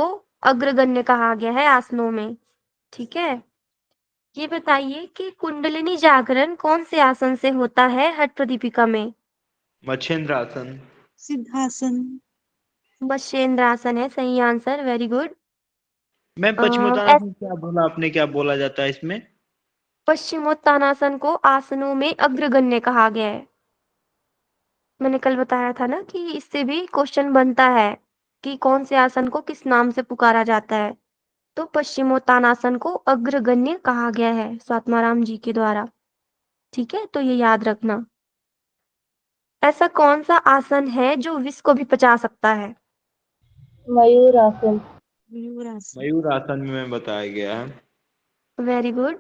को अग्रगण्य कहा गया है आसनों में। ठीक है, ये बताइए कि कुंडलिनी जागरण कौन से आसन से होता है हठ प्रदीपिका में? मच्छिंद्रासन। सिद्धासन। मत्स्येंद्रासन है सही आंसर, वेरी गुड। मैं पश्चिमोत्तानासन क्या बोला आपने, क्या बोला जाता है इसमें? पश्चिमोत्तानासन को आसनों में अग्रगण्य कहा गया है। मैंने कल बताया था ना कि इससे भी क्वेश्चन बनता है कि कौन से आसन को किस नाम से पुकारा जाता है। तो पश्चिमोत्तानासन को अग्रगण्य कहा गया है स्वात्माराम जी के द्वारा। ठीक है, तो ये याद रखना। ऐसा कौन सा आसन है जो विष को भी पचा सकता है? मयूरासन। मयूरासन। मयूरासन में बताया गया है। Very good.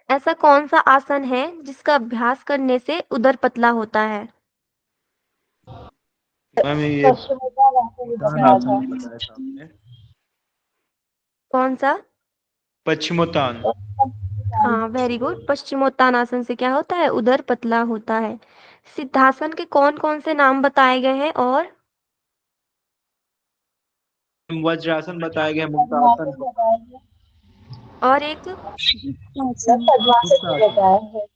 ऐसा कौन सा आसन है जिसका अभ्यास करने से उदर पतला होता है? मैम ये पश्चिमोत्तानासन बताया उत्तानासन था। बताया था आपने। कौन सा? पश्चिमोत्तान। हाँ, वेरी गुड। पश्चिमोत्तानासन से क्या होता है? उदर पतला होता है। सिद्धासन के कौन कौन से नाम बताए गए हैं? वज्रासन बताया गया, मुक्तासन, पद्मासन बताया है। और एक? गुप्तासन। पद्मासन भी गुप्तासन। बताया है।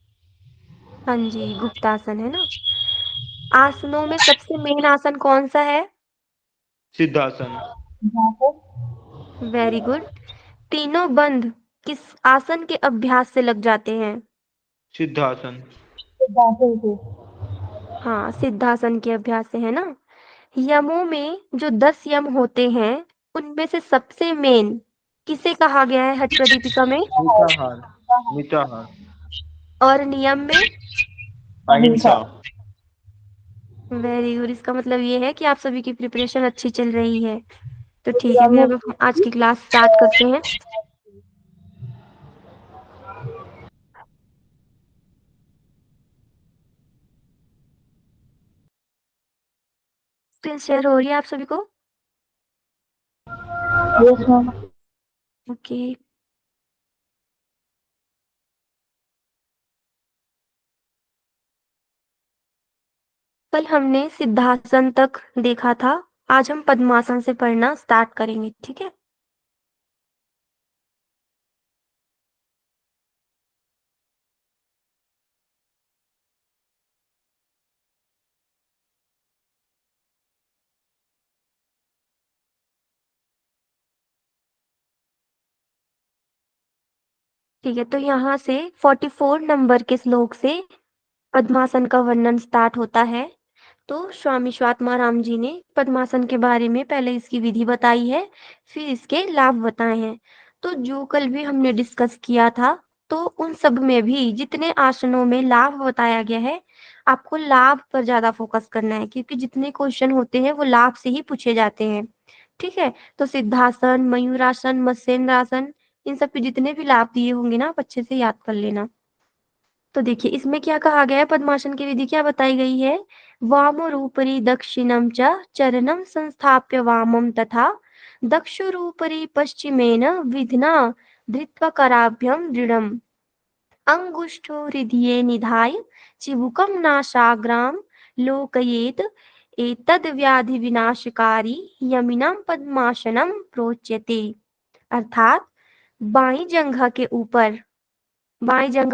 हाँ जी, गुप्तासन है ना। आसनों में सबसे मेन आसन कौन सा है? सिद्धासन। सिद्धासन। Very good. तीनों बंध किस आसन के अभ्यास से लग जाते हैं? सिद्धासन। सिद्धासन से। हाँ, सिद्धासन के अभ्यास से है ना। यमों में जो 10 यम होते हैं उनमें से सबसे मेन किसे कहा गया है हठ प्रदीपिका में? मिताहार। मिताहार। और नियम में? अहिंसा। अहिंसा। Very good. इसका मतलब ये है कि आप सभी की प्रिपरेशन अच्छी चल रही है। तो ठीक है, नियम फिर में अब हम आज की क्लास स्टार्ट करते हैं। स्क्रीन शेयर हो रही है आप सभी को? Yes ma'am. ओके। कल हमने सिद्धासन तक देखा था, आज हम पद्मासन से पढ़ना स्टार्ट करेंगे। ठीक है, ठीक है। तो यहाँ से 44 नंबर के श्लोक से पद्मासन का वर्णन स्टार्ट होता है। तो स्वामी स्वात्माराम जी ने पद्मासन के बारे में पहले इसकी विधि बताई है, फिर इसके लाभ बताए हैं। तो जो कल भी हमने डिस्कस किया था, तो उन सब में भी जितने आसनों में लाभ बताया गया है, आपको लाभ पर ज्यादा फोकस करना है, क्योंकि जितने क्वेश्चन होते हैं वो लाभ से ही पूछे जाते हैं। ठीक है, तो सिद्धासन, मयूरासन, मत्स्येंद्रासन, इन सब पे जितने भी लाभ दिए होंगे ना, आप अच्छे से याद कर लेना। तो देखिए इसमें क्या कहा गया है, पद्मासन की विधि क्या बताई गई है? वामोरूपरि दक्षिणं च चरणं संस्थाप्य वामं तथा दक्षोरूपरि पश्चिमेन विधिना धृत्वा कराभ्यां दृढम् अंगुष्ठो हृदये निधाय चिबुकं नासाग्रां लोकयेत् एतद् व्याधि विनाशकारी यमिनां पद्मासनं प्रोच्यते। अर्थात बाईं जंघा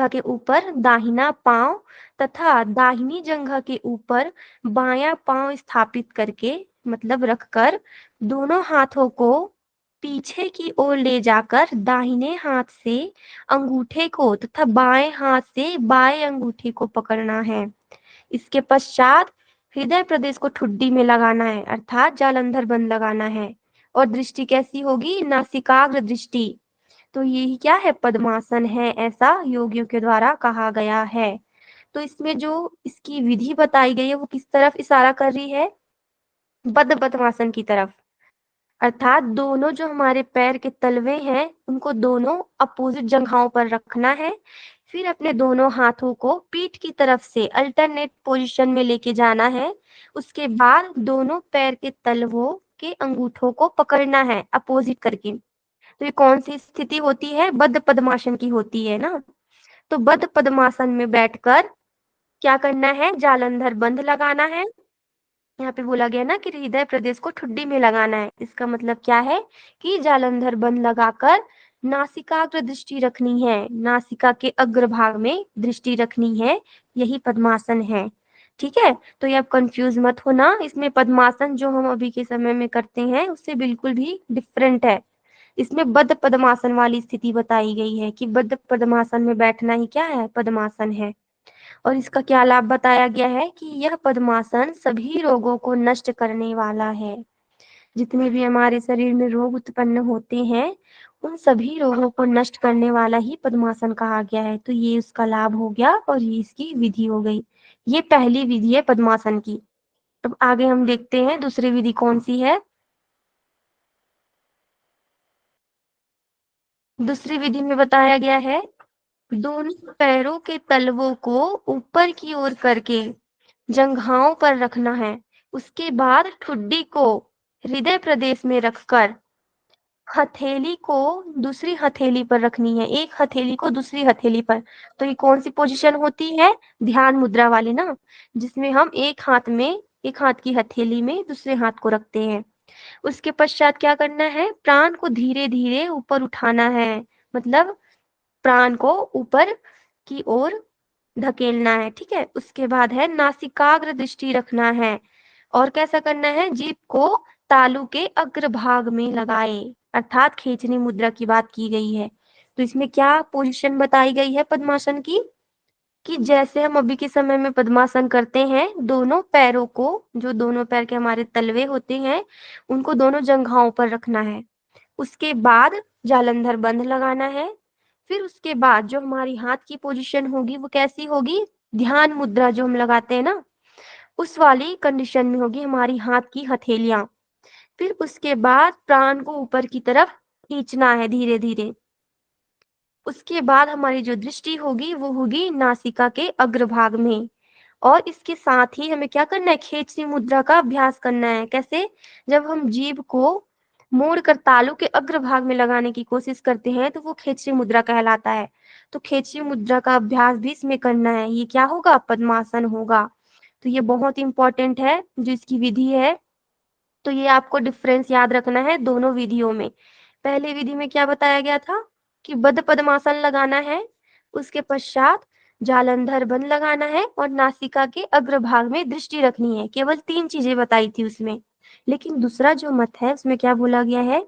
के ऊपर दाहिना पांव तथा दाहिनी जंघा के ऊपर बायां पांव स्थापित करके, मतलब रखकर, दोनों हाथों को पीछे की ओर ले जाकर दाहिने हाथ से अंगूठे को तथा बाएं हाथ से बाएं अंगूठे को पकड़ना है। इसके पश्चात हृदय प्रदेश को ठुड्डी में लगाना है, अर्थात जालंधर बंद लगाना है। और दृष्टि कैसी होगी? नासिकाग्र दृष्टि। तो यही क्या है? पद्मासन है, ऐसा योगियों के द्वारा कहा गया है। तो इसमें जो इसकी विधि बताई गई है वो किस तरफ इशारा कर रही है? बद्ध पद्मासन की तरफ। अर्थात दोनों जो हमारे पैर के तलवे हैं उनको दोनों अपोजिट जगहों पर रखना है। फिर अपने दोनों हाथों को पीठ की तरफ से अल्टरनेट पोजीशन में लेके जाना है। उसके बाद दोनों पैर के तलवों के अंगूठों को पकड़ना है अपोजिट करके। तो ये कौन सी स्थिति होती है? बद्ध पद्मासन की होती है ना। तो बद्ध पद्मासन में बैठकर क्या करना है? जालंधर बंध लगाना है यहाँ पे बोला गया ना कि हृदय प्रदेश को ठुड्डी में लगाना है। इसका मतलब क्या है कि जालंधर बंद लगाकर नासिकाग्र दृष्टि रखनी है, नासिका के अग्रभाग में दृष्टि रखनी है, यही पद्मासन है। ठीक है, तो ये आप कंफ्यूज मत होना, इसमें पद्मासन जो हम अभी के समय में करते हैं उससे बिल्कुल भी डिफरेंट है। इसमें बद्ध पद्मासन वाली स्थिति बताई गई है कि बद्ध पद्मासन में बैठना ही क्या है, पद्मासन है। और इसका क्या लाभ बताया गया है कि यह पद्मासन सभी रोगों को नष्ट करने वाला है। जितने भी हमारे शरीर में रोग उत्पन्न होते हैं उन सभी रोगों को नष्ट करने वाला ही पद्मासन कहा गया है। तो ये उसका लाभ हो गया और ये इसकी विधि हो गई। ये पहली विधि है पद्मासन की। अब आगे हम देखते हैं दूसरी विधि कौन सी है। दूसरी विधि में बताया गया है दोनों पैरों के तलवों को ऊपर की ओर करके जंघाओं पर रखना है। उसके बाद ठुड्डी को हृदय प्रदेश में रखकर हथेली को दूसरी हथेली पर रखनी है, एक हथेली को दूसरी हथेली पर। तो ये कौन सी पोजीशन होती है, ध्यान मुद्रा वाली ना, जिसमें हम एक हाथ की हथेली में दूसरे हाथ को रखते हैं। उसके पश्चात क्या करना है, प्राण को धीरे धीरे ऊपर उठाना है, मतलब प्राण को ऊपर की ओर धकेलना है। ठीक है, उसके बाद है नासिकाग्र दृष्टि रखना है। और कैसा करना है, जीभ को तालू के अग्रभाग में लगाए, अर्थात खींचनी मुद्रा की बात की गई है। तो इसमें क्या पोजीशन बताई गई है पद्मासन की, कि जैसे हम अभी के समय में पद्मासन करते हैं, दोनों पैरों को, जो दोनों पैर के हमारे तलवे होते हैं उनको दोनों जंघाओं पर रखना है। उसके बाद जालंधर बंद लगाना है। फिर उसके बाद जो हमारी हाथ की पोजीशन होगी वो कैसी होगी, ध्यान मुद्रा जो हम लगाते हैं ना उस वाली कंडीशन में होगी हमारी हाथ की हथेलियां। फिर उसके बाद प्राण को ऊपर की तरफ खींचना है धीरे धीरे। उसके बाद हमारी जो दृष्टि होगी वो होगी नासिका के अग्रभाग में। और इसके साथ ही हमें क्या करना है, खींचनी मुद्रा का अभ्यास करना है। कैसे, जब हम जीभ को मोड़कर तालू के अग्रभाग में लगाने की कोशिश करते हैं तो वो खींचनी मुद्रा कहलाता है। तो खींचनी मुद्रा का अभ्यास भी इसमें करना है, ये क्या होगा, पद्मासन होगा। तो ये बहुत इंपॉर्टेंट है जो इसकी विधि है। तो ये आपको डिफरेंस याद रखना है दोनों विधियों में। पहले विधि में क्या बताया गया था कि बद्ध पद्मासन लगाना है, उसके पश्चात जालंधर बंद लगाना है और नासिका के अग्रभाग में दृष्टि रखनी है। केवल 3 चीजें बताई थी उसमें। लेकिन दूसरा जो मत है उसमें क्या बोला गया है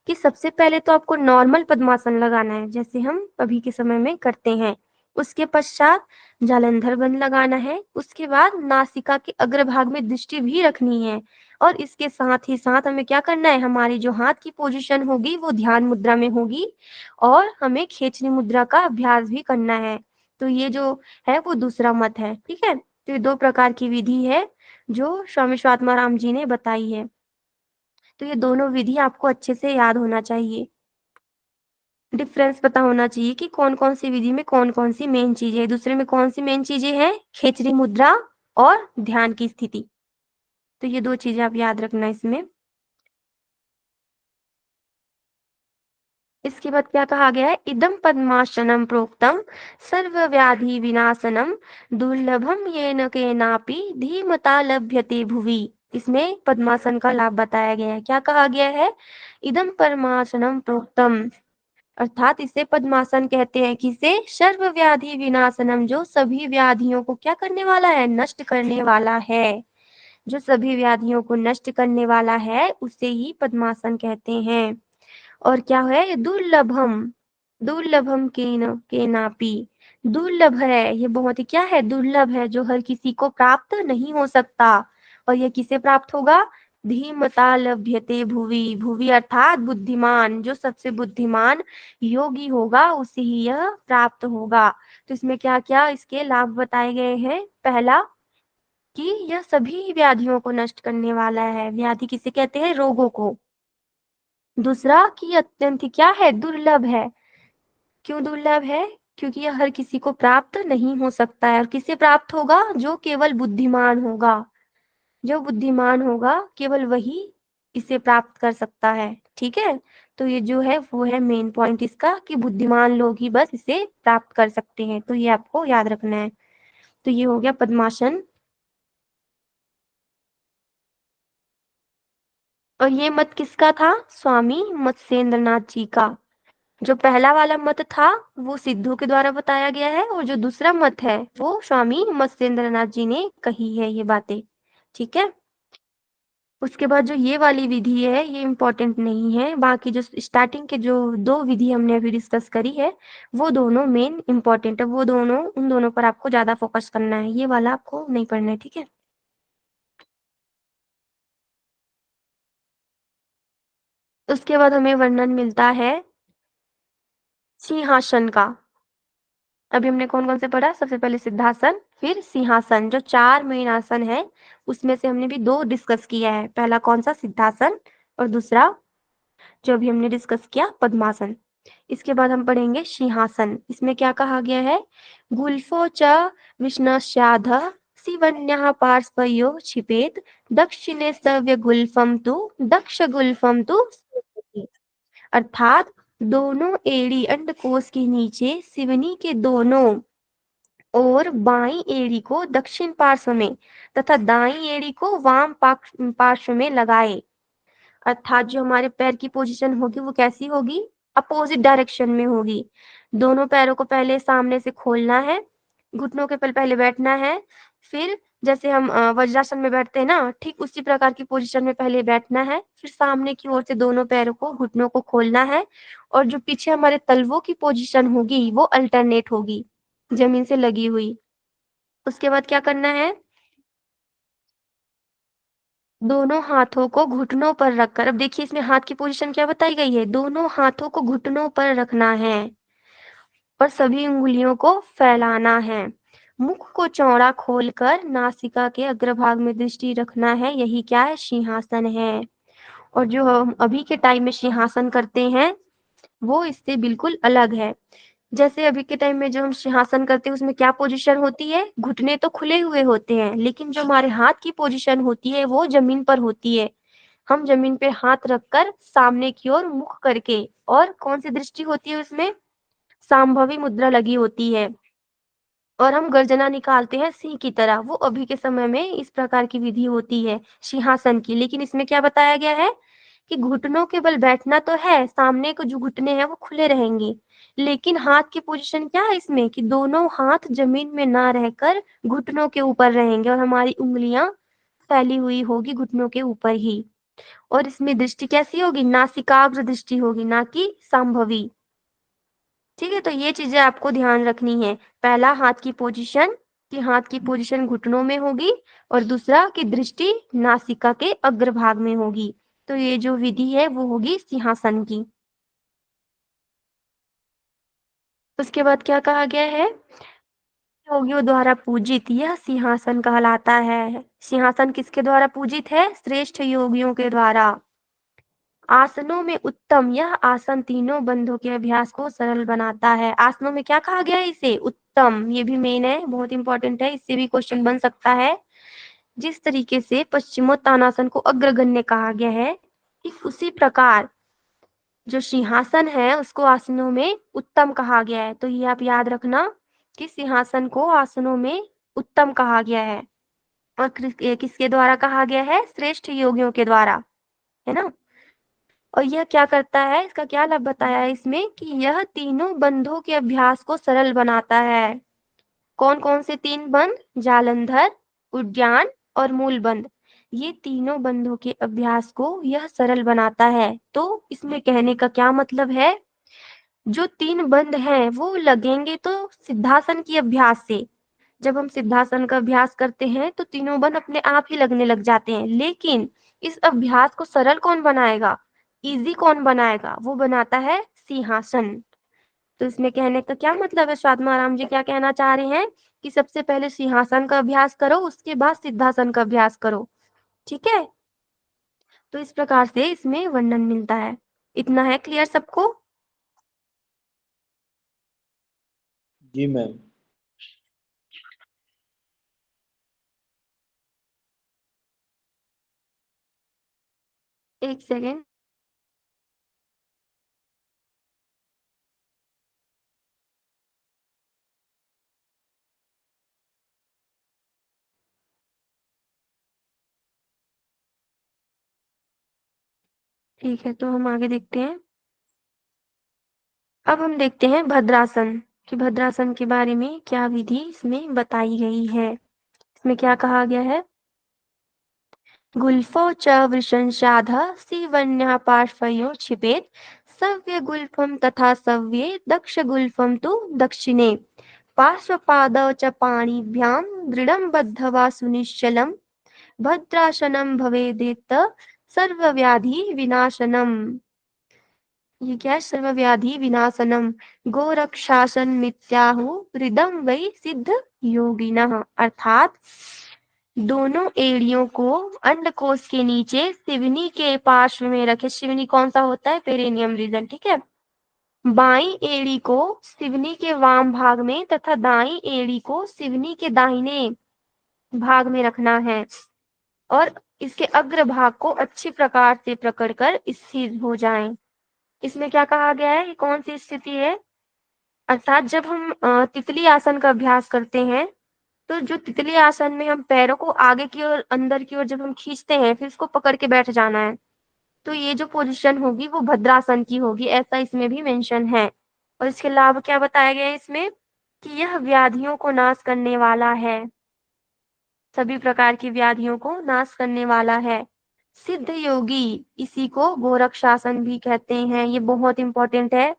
कि सबसे पहले तो आपको नॉर्मल पद्मासन लगाना है जैसे हम अभी के समय में करते हैं। उसके पश्चात जालंधर बंद लगाना है, उसके बाद नासिका के अग्रभाग में दृष्टि भी रखनी है। और इसके साथ ही साथ हमें क्या करना है, हमारी जो हाथ की पोजीशन होगी वो ध्यान मुद्रा में होगी और हमें खींचनी मुद्रा का अभ्यास भी करना है। तो ये जो है वो दूसरा मत है। ठीक है, तो ये 2 प्रकार की विधि है जो स्वामी स्वात्माराम जी ने बताई है। तो ये दोनों विधि आपको अच्छे से याद होना चाहिए, डिफरेंस पता होना चाहिए कि कौन कौन सी विधि में कौन कौन सी मेन चीजें है, दूसरे में कौन सी मेन चीजें हैं, खींचनी मुद्रा और ध्यान की स्थिति। तो ये 2 चीजें आप याद रखना इसमें। इसके बाद क्या कहा गया है, इदम पद्मासनम प्रोक्तम सर्वव्याधि विनाशनम दुर्लभम येन केनापि धीमता लभ्यते भुवि। इसमें पद्मासन का लाभ बताया गया है। क्या कहा गया है, इदम पद्मासनम प्रोक्तम, अर्थात इसे पद्मासन कहते हैं। किसे, सर्वव्याधि विनाशनम, जो सभी व्याधियों को क्या करने वाला है, नष्ट करने वाला है। जो सभी व्याधियों को नष्ट करने वाला है उसे ही पद्मासन कहते हैं। और क्या है, दुर्लभम, दुर्लभम के नापी, दुर्लभ है, ये बहुत ही क्या है, दुर्लभ है, जो हर किसी को प्राप्त नहीं हो सकता। और ये किसे प्राप्त होगा, धीमता लभ्यते भुवि, भुवि अर्थात बुद्धिमान, जो सबसे बुद्धिमान योगी होगा उसे ही यह प्राप्त होगा। तो इसमें क्या क्या इसके लाभ बताए गए हैं, पहला कि यह सभी व्याधियों को नष्ट करने वाला है, व्याधि किसे कहते हैं, रोगों को। दूसरा कि अत्यंत क्या है, दुर्लभ है। क्यों दुर्लभ है, क्योंकि यह हर किसी को प्राप्त नहीं हो सकता है। और किसे प्राप्त होगा, जो केवल बुद्धिमान होगा, जो बुद्धिमान होगा केवल वही इसे प्राप्त कर सकता है। ठीक है, तो ये जो है वो है मेन पॉइंट इसका, कि बुद्धिमान लोग ही बस इसे प्राप्त कर सकते हैं। तो ये आपको याद रखना है। तो ये हो गया पद्मासन। और ये मत किसका था? स्वामी मत्स्येंद्रनाथ जी का। जो पहला वाला मत था वो सिद्धू के द्वारा बताया गया है और जो दूसरा मत है वो स्वामी मत्स्येंद्रनाथ जी ने कही है ये बातें। ठीक है। उसके बाद जो ये वाली विधि है ये इम्पोर्टेंट नहीं है, बाकी जो स्टार्टिंग के जो 2 विधि हमने अभी डिस्कस करी है वो दोनों मेन इम्पोर्टेंट है, वो दोनों उन दोनों पर आपको ज़्यादा फोकस करना है, ये वाला आपको नहीं पढ़ना है। ठीक है। उसके बाद हमें वर्णन मिलता है सिंहासन का। अभी हमने कौन-कौन से पढ़ा? सबसे पहले सिद्धासन, फिर सिंहासन, जो 4 मेन आसन है उसमें से हमने भी 2 डिस्कस किया है। पहला कौन-सा? सिद्धासन और दूसरा जो अभी हमने डिस्कस किया पद्मासन। इसके बाद हम पढ़ेंगे सिंहासन। इसमें क्या कहा गया है? गुल्फो च विष्णस्याधः शिवन्यः पार्श्वयो क्षिपेत दक्षिणे सव्य गुल्फम तु दक्ष गुल्फम तु सेवति। अर्थात दोनों एड़ी अंडकोश के नीचे सिवनी के दोनों और बाईं एड़ी को दक्षिण पार्श्व में तथा दाईं एड़ी को वाम पार्श्व में लगाए। अर्थात जो हमारे पैर की पोजीशन होगी वो कैसी होगी? अपोजिट डायरेक्शन में होगी। दोनों पैरों को पहले सामने से खोलना है, घुटनों के बल पहले बैठना है, फिर जैसे हम वज्रासन में बैठते हैं ना, ठीक उसी प्रकार की पोजीशन में पहले बैठना है, फिर सामने की ओर से दोनों पैरों को, घुटनों को खोलना है और जो पीछे हमारे तलवों की पोजीशन होगी वो अल्टरनेट होगी, जमीन से लगी हुई। उसके बाद क्या करना है? दोनों हाथों को घुटनों पर रखकर, अब देखिए इसमें हाथ की पोजीशन क्या बताई गई है? दोनों हाथों को घुटनों पर रखना है और सभी उंगलियों को फैलाना है। मुख को चौड़ा खोलकर नासिका के अग्रभाग में दृष्टि रखना है। यही क्या है? सिंहासन है। और जो हम अभी के टाइम में सिंहासन करते हैं वो इससे बिल्कुल अलग है। जैसे अभी के टाइम में जो हम सिंहासन करते हैं उसमें क्या पोजीशन होती है? घुटने तो खुले हुए होते हैं, लेकिन जो हमारे हाथ की पोजीशन होती है वो जमीन पर होती है। हम जमीन पे हाथ रखकर सामने की ओर मुख करके, और कौन सी दृष्टि होती है उसमें? सांभवी मुद्रा लगी होती है और हम गर्जना निकालते हैं सिंह की तरह। वो अभी के समय में इस प्रकार की विधि होती है सिंहासन की, लेकिन इसमें क्या बताया गया है कि घुटनों के बल बैठना तो है, सामने को जो घुटने हैं वो खुले रहेंगे, लेकिन हाथ की पोजीशन क्या है इसमें कि दोनों हाथ जमीन में ना रहकर घुटनों के ऊपर रहेंगे और हमारी उंगलियां फैली हुई होगी घुटनों के ऊपर ही। और इसमें दृष्टि कैसी होगी? नासिकाग्र दृष्टि होगी, ना कि संभवी। ठीक है, तो ये चीजें आपको ध्यान रखनी है। पहला हाथ की पोजीशन, कि हाथ की पोजीशन घुटनों में होगी, और दूसरा कि दृष्टि नासिका के अग्रभाग में होगी। तो ये जो विधि है वो होगी सिंहासन की। उसके बाद क्या कहा गया है? योगियों द्वारा पूजित यह सिंहासन कहलाता है। सिंहासन किसके द्वारा पूजित है? श्रेष्ठ योगियों के द्वारा। आसनों में उत्तम, यह आसन तीनों बंधों के अभ्यास को सरल बनाता है। आसनों में क्या कहा गया है इसे? उत्तम। ये भी मेन है, बहुत इंपॉर्टेंट है, इससे भी क्वेश्चन बन सकता है। जिस तरीके से पश्चिमोत्तानासन को अग्रगण्य कहा गया है, ठीक उसी प्रकार जो सिंहासन है उसको आसनों में उत्तम कहा गया है। तो ये आप याद रखना कि सिंहासन को आसनों में उत्तम कहा गया है और किसके द्वारा कहा गया है? श्रेष्ठ योगियों के द्वारा, है ना। और यह क्या करता है? इसका क्या लाभ बताया है इसमें कि यह तीनों बंधों के अभ्यास को सरल बनाता है। कौन कौन से 3 बंध? जालंधर, उद्यान और मूल बंध। ये तीनों बंधों के अभ्यास को यह सरल बनाता है। तो इसमें कहने का क्या मतलब है? जो 3 बंध हैं वो लगेंगे तो सिद्धासन की अभ्यास से। जब हम सिद्धासन का अभ्यास करते हैं तो तीनों बंध अपने आप ही लगने लग जाते हैं, लेकिन इस अभ्यास को सरल कौन बनाएगा? इजी कौन बनाएगा? वो बनाता है सिंहासन। तो इसमें कहने का क्या मतलब है? स्वात्माराम जी क्या कहना चाह रहे हैं कि सबसे पहले सिंहासन का अभ्यास करो, उसके बाद सिद्धासन का अभ्यास करो। ठीक है, तो इस प्रकार से इसमें वर्णन मिलता है। इतना है क्लियर सबको? जी मैम। एक सेकेंड। ठीक है, तो हम आगे देखते हैं। अब हम देखते हैं भद्रासन कि भद्रासन के बारे में क्या विधि इसमें बताई गई है। इसमें क्या कहा गया है? गुल्फौ च वृषंशाधः सीवन्यः पार्श्वयोः क्षिपेत् सव्ये गुल्फं तथा सव्ये दक्ष गुल्फं तु दक्षिणे पार्श्वपादौ च पाणिभ्यां दृढं बद्ध्वा सुनिश्चलं भद्रासनं भवेदेत सर्वव्याधि विनाशनम्। ये क्या है? सर्वव्याधि विनाशनम गोरक्षासन मित्याहु हृदम वै सिद्ध योगिनः। अर्थात दोनों एड़ियों को अंडकोश के नीचे सिवनी के पार्श्व में रखे। सिवनी कौन सा होता है? पेरिनियम रीजन, ठीक है। बाई एड़ी को सिवनी के वाम भाग में तथा दाई एड़ी को सिवनी के दाहिने भाग में रखना है और इसके अग्र भाग को अच्छी प्रकार से पकड़कर स्थिर हो जाएं। इसमें क्या कहा गया है? ये कौन सी स्थिति है? अर्थात जब हम तितली आसन का अभ्यास करते हैं तो जो तितली आसन में हम पैरों को आगे की ओर अंदर की ओर जब हम खींचते हैं फिर इसको पकड़ के बैठ जाना है, तो ये जो पोजीशन होगी वो भद्रासन की होगी, ऐसा इसमें भी मेंशन है। और इसके लाभ क्या बताया गया है इसमें कि यह व्याधियों को नाश करने वाला है, सभी प्रकार की व्याधियों को नाश करने वाला है। सिद्ध योगी, इसी को गोरक्षासन भी कहते हैं। ये बहुत इंपॉर्टेंट है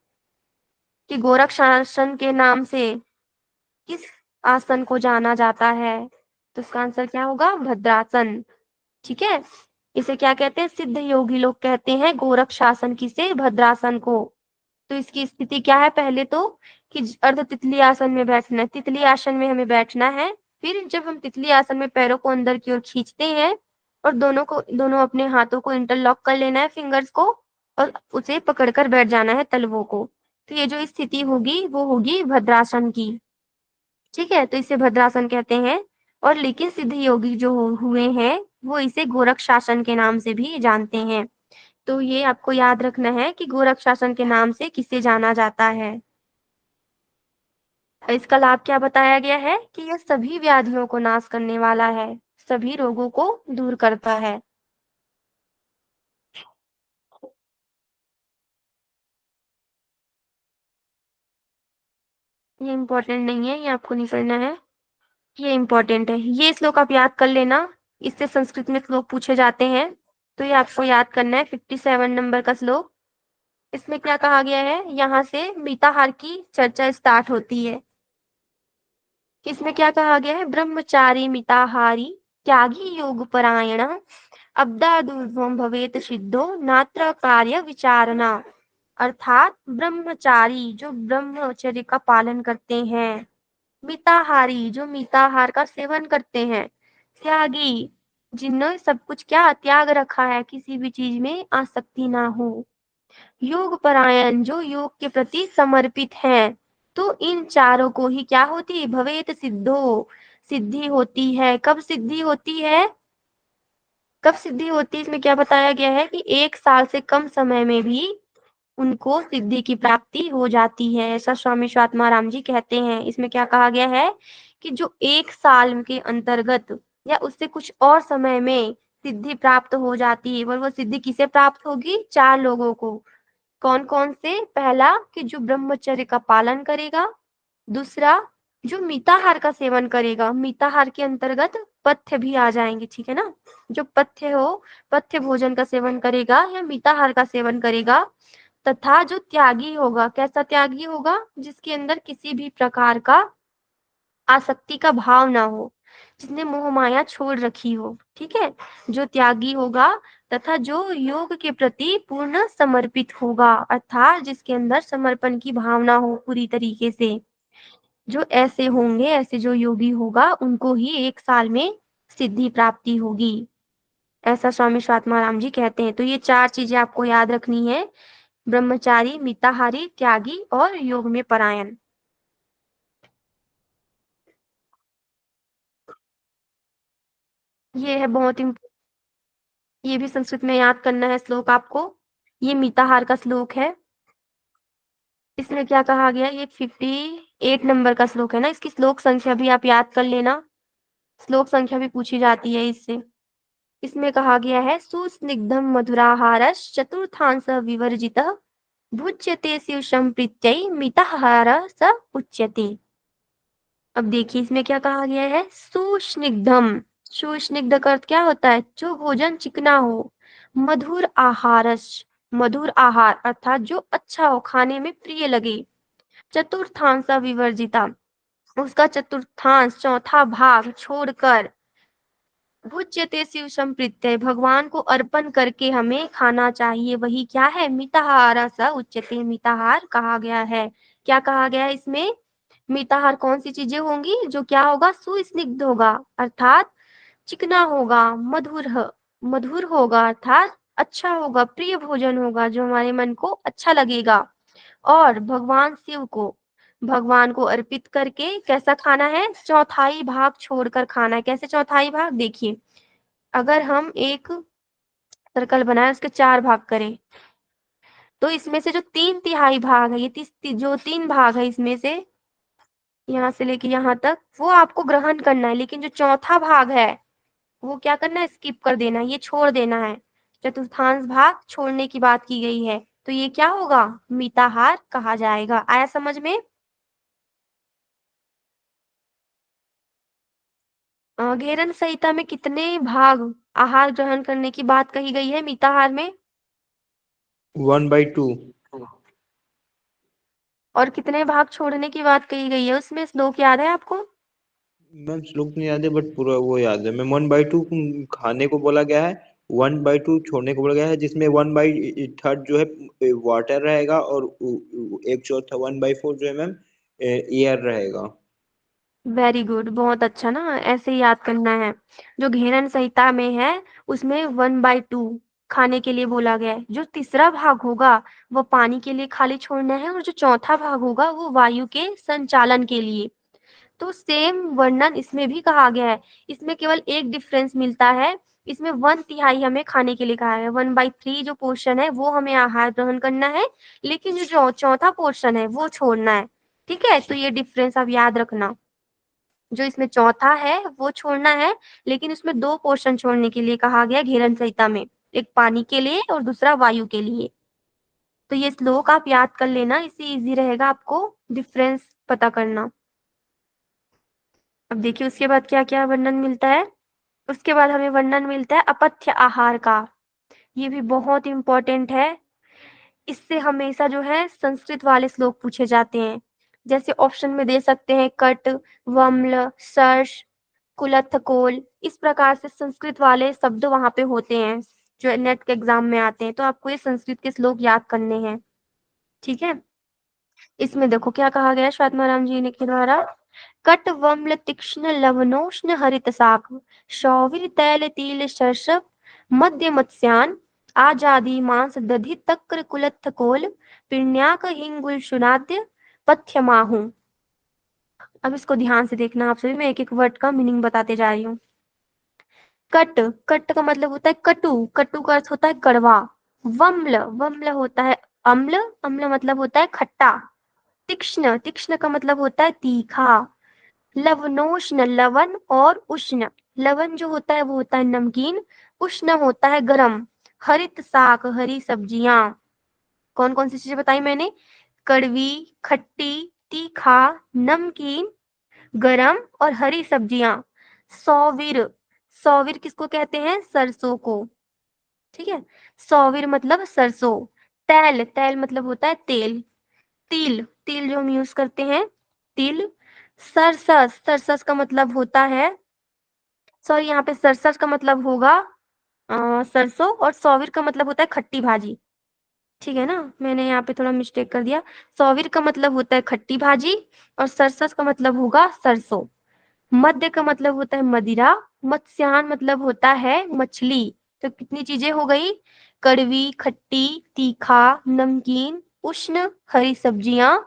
कि गोरक्षासन के नाम से किस आसन को जाना जाता है, तो इसका आंसर क्या होगा? भद्रासन, ठीक है। इसे क्या कहते हैं? सिद्ध योगी लोग कहते हैं गोरक्षासन, किसे? भद्रासन को। तो इसकी स्थिति क्या है? पहले तो कि अर्ध तितली आसन में बैठना है, तितली आसन में हमें बैठना है। फिर जब हम तितली आसन में पैरों को अंदर की ओर खींचते हैं और दोनों अपने हाथों को इंटरलॉक कर लेना है, फिंगर्स को, और उसे पकड़कर बैठ जाना है तलवों को। तो ये जो स्थिति होगी वो होगी भद्रासन की, ठीक है। तो इसे भद्रासन कहते हैं। और लेकिन सिद्ध योगी जो हुए हैं वो इसे गोरक्षासन के नाम से भी जानते हैं। तो ये आपको याद रखना है कि गोरक्षासन के नाम से किसे जाना जाता है। इसका लाभ क्या बताया गया है कि यह सभी व्याधियों को नाश करने वाला है, सभी रोगों को दूर करता है। ये इम्पोर्टेंट नहीं है, ये आपको नहीं करना है, ये इम्पोर्टेंट है। ये श्लोक आप याद कर लेना, इससे संस्कृत में श्लोक पूछे जाते हैं, तो ये आपको याद करना है। 57 नंबर का श्लोक। इसमें क्या कहा गया है? यहाँ से मिताहार की चर्चा स्टार्ट होती है। इसमें क्या कहा गया है? ब्रह्मचारी मिताहारी त्यागी योग परायण अब्दा दूर्ध्वं भवेत सिद्धो नात्र कार्य विचारणा। अर्थात ब्रह्मचारी जो ब्रह्मचर्य का पालन करते हैं, मिताहारी जो मिताहार का सेवन करते हैं, त्यागी जिन्होंने सब कुछ क्या त्याग रखा है, किसी भी चीज में आसक्ति ना हो, योग परायण जो योग के प्रति समर्पित हैं, तो इन चारों को ही क्या होती है? भवेत सिद्धो, सिद्धि होती है। कब सिद्धि होती है? कब सिद्धि होती है? इसमें क्या बताया गया है कि 1 साल से कम समय में भी उनको सिद्धि की प्राप्ति हो जाती है, ऐसा स्वामी स्वात्माराम जी कहते हैं। इसमें क्या कहा गया है कि जो 1 साल के अंतर्गत या उससे कुछ और समय में सिद्धि प्राप्त हो जाती है, और वो सिद्धि किसे प्राप्त होगी? 4 लोगों को। कौन कौन से? पहला कि जो ब्रह्मचर्य का पालन करेगा, दूसरा जो मिताहार का सेवन करेगा, मिताहार के अंतर्गत पथ्य भी आ जाएंगे, ठीक है ना। जो पथ्य हो, पथ्य भोजन का सेवन करेगा या मिताहार का सेवन करेगा, तथा जो त्यागी होगा, कैसा त्यागी होगा? जिसके अंदर किसी भी प्रकार का आसक्ति का भाव ना हो, जिसने मोह माया छोड़ रखी हो, ठीक है, जो त्यागी होगा, तथा जो योग के प्रति पूर्ण समर्पित होगा, अर्थात जिसके अंदर समर्पण की भावना हो पूरी तरीके से। जो ऐसे होंगे, ऐसे जो योगी होगा, उनको ही 1 साल में सिद्धि प्राप्ति होगी, ऐसा स्वामी स्वात्माराम जी कहते हैं। तो ये 4 चीजें आपको याद रखनी है: ब्रह्मचारी, मिताहारी, त्यागी और योग में परायण। ये है बहुत ये भी संस्कृत में याद करना है श्लोक आपको। ये मिताहार का श्लोक है। इसमें क्या कहा गया? ये 58 नंबर का श्लोक है ना। इसकी श्लोक संख्या भी आप याद कर लेना, श्लोक संख्या भी पूछी जाती है इससे। इसमें कहा गया है सुस्निग्धम मधुराहारश् चतुर्थांश विवर्जितः भुज्यते शिव संप्रीत्यै मिताहार स उच्यते। अब देखिए इसमें क्या कहा गया है, सुस्निग्धम। सुस्निग्ध का अर्थ क्या होता है, जो भोजन चिकना हो। मधुर आहारस, मधुर आहार अर्थात जो अच्छा हो, खाने में प्रिय लगे। चतुर्थांश विवर्जिता, उसका चतुर्थांश चौथा भाग छोड़कर। भुज्यते शिव संप्रीत्य, भगवान को अर्पण करके हमें खाना चाहिए, वही क्या है, मिताहार स उच्यते, मिताहार कहा गया है। क्या कहा गया है इसमें, मिताहार कौन सी चीजें होंगी, जो क्या होगा, सुस्निग्ध होगा अर्थात चिकना होगा, मधुर होगा अर्थात अच्छा होगा, प्रिय भोजन होगा जो हमारे मन को अच्छा लगेगा। और भगवान शिव को, भगवान को अर्पित करके कैसा खाना है, चौथाई भाग छोड़कर खाना है। कैसे चौथाई भाग, देखिए अगर हम एक सर्कल बनाए उसके 4 भाग करें, तो इसमें से जो 3/3 भाग है, ये जो 3 भाग है इसमें से यहाँ से लेके यहाँ तक, वो आपको ग्रहण करना है, लेकिन जो चौथा भाग है वो क्या करना है, स्किप कर देना है, ये छोड़ देना है। चतुर्थांश भाग छोड़ने की बात की गई है, तो ये क्या होगा, मिताहार कहा जाएगा। आया समझ में। घेरन संहिता में कितने भाग आहार ग्रहण करने की बात कही गई है मिताहार में, 1/2। और कितने भाग छोड़ने की बात कही गई है उसमें, श्लोक याद है आपको। मैम श्लोक नहीं याद है बट पूरा वो याद है मैम। 1/2 खाने को बोला गया है, 1/2 छोड़ने को बोला गया है, जिसमें 1/3 जो है वाटर रहेगा, और एक चौथा 1/4 जो है मैम एयर रहेगा। वेरी गुड, बहुत अच्छा ना, ऐसे ही याद करना है। जो घेरन संहिता में है उसमें 1/2 खाने के लिए बोला गया है। जो तीसरा भाग होगा वो पानी के लिए खाली छोड़ना है, और जो चौथा भाग होगा वो वायु के संचालन के लिए। तो सेम वर्णन इसमें भी कहा गया है, इसमें केवल एक डिफरेंस मिलता है, इसमें 1/3 हमें खाने के लिए कहा है, 1/3 जो पोर्शन है वो हमें आहार ग्रहण करना है, लेकिन जो चौथा पोर्शन है वो छोड़ना है। ठीक है, तो ये डिफरेंस आप याद रखना, जो इसमें चौथा है वो छोड़ना है, लेकिन उसमें 2 पोर्शन छोड़ने के लिए कहा गया घेरन संहिता में, एक पानी के लिए और दूसरा वायु के लिए। तो ये श्लोक आप याद कर लेना, इससे इजी रहेगा आपको डिफरेंस पता करना। अब देखिए उसके बाद क्या क्या वर्णन मिलता है, उसके बाद हमें वर्णन मिलता है अपथ्य आहार का। ये भी बहुत इंपॉर्टेंट है, इससे हमेशा जो है संस्कृत वाले श्लोक पूछे जाते हैं। जैसे ऑप्शन में दे सकते हैं कट, वम्ल, सर्ष, कुलत्थ कोल, इस प्रकार से संस्कृत वाले शब्द वहां पे होते हैं जो नेट के एग्जाम में आते हैं, तो आपको ये संस्कृत के श्लोक याद करने हैं। ठीक है, इसमें देखो क्या कहा गया स्वात्माराम जी ने के द्वारा, कट वम्ल तीक्ष्ण लवनोष्ण हरित शाक शौविर तैल तिल शर्षभ मध्य मत्स्यान आजादी मांस दधि तक्र कुलत्थ कोल पिण्याक हिंगुल शुनाद्य पथ्यमाहु। अब इसको ध्यान से देखना आप सभी, मैं एक एक वर्ड का मीनिंग बताते जा रही हूँ। कट, कट का मतलब होता है कटु, कटु का अर्थ होता है कड़वा। वम्ल, वम्ल होता है अम्ल, अम्ल मतलब होता है खट्टा। तीक्ष्ण, तीक्ष्ण का मतलब होता है तीखा। लवनोष्ण, लवन और उष्ण, लवन जो होता है वो होता है नमकीन, उष्ण होता है गरम। हरित शाक, हरी सब्जियां, कौन कौन सी चीजें बताई मैंने, कड़वी, खट्टी, तीखा, नमकीन, गरम और हरी सब्जियां। सौविर, सौविर किसको कहते हैं, सरसों को। ठीक है, सौविर मतलब सरसों। तैल, तैल मतलब होता है तेल। तिल, तिल जो हम यूज करते हैं, तिल। सरसस, सरसस का मतलब होता है, सॉरी यहाँ पे सरसस का मतलब होगा सरसों, और सौविर का मतलब होता है खट्टी भाजी। ठीक है ना, मैंने यहाँ पे थोड़ा मिस्टेक कर दिया। सौविर का मतलब होता है खट्टी भाजी, और सरसस का मतलब होगा सरसों। मध्य का मतलब होता है मदिरा, मत्स्यान मतलब होता है मछली। तो कितनी चीजें हो गई, कड़वी, खट्टी, तीखा, नमकीन, उष्ण, हरी सब्जियां,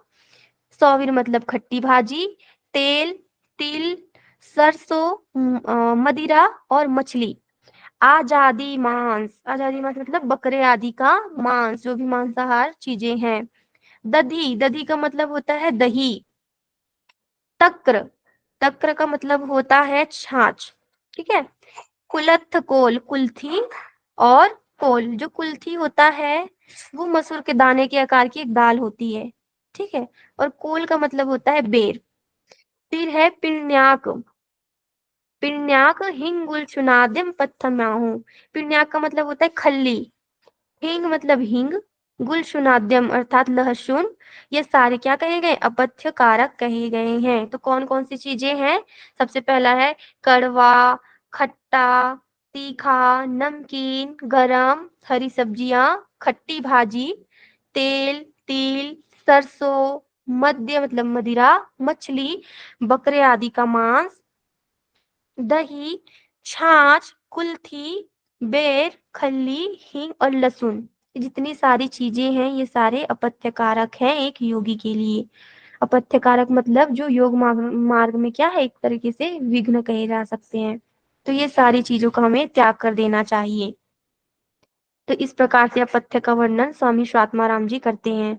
सौविर मतलब खट्टी भाजी, तेल, तिल, सरसों, मदिरा और मछली। आजादी मांस, आजादी मांस मतलब बकरे आदि का मांस, जो भी मांसाहार चीजें हैं। दधी, दधी का मतलब होता है दही। तक्र, तक्र का मतलब होता है छाछ। ठीक है, कुलत्थ कोल, कुल्थी और कोल। जो कुल्थी होता है वो मसूर के दाने के आकार की एक दाल होती है, ठीक है। और कोल का मतलब होता है बेर। फिर है पिण्याक। पिण्याक हिंग गुल चुनादिम पत्थम्याहू। पिण्याक का मतलब होता है खल्ली, हींग मतलब हींग, गुल शुनाद्यम अर्थात लहसुन। ये सारे क्या कहे गए? अपथ्य कारक कहे गए हैं। तो कौन कौन सी चीजें हैं? सबसे पहला है कड़वा, खट्टा, तीखा, नमकीन, गरम, हरी सब्जियां, खट्टी भाजी, तेल, तिल, सरसों, मद्य मतलब मदिरा, मछली, बकरे आदि का मांस, दही, छाछ, कुल्थी, बेर, खल्ली, हींग और लहसुन। ये जितनी सारी चीजें हैं ये सारे अपथ्य कारक हैं एक योगी के लिए। अपथ्य कारक मतलब जो योग मार्ग में क्या है, एक तरीके से विघ्न कहे जा सकते हैं। तो ये सारी चीजों का हमें त्याग कर देना चाहिए। तो इस प्रकार से अपथ्य का वर्णन स्वामी स्वात्माराम जी करते हैं।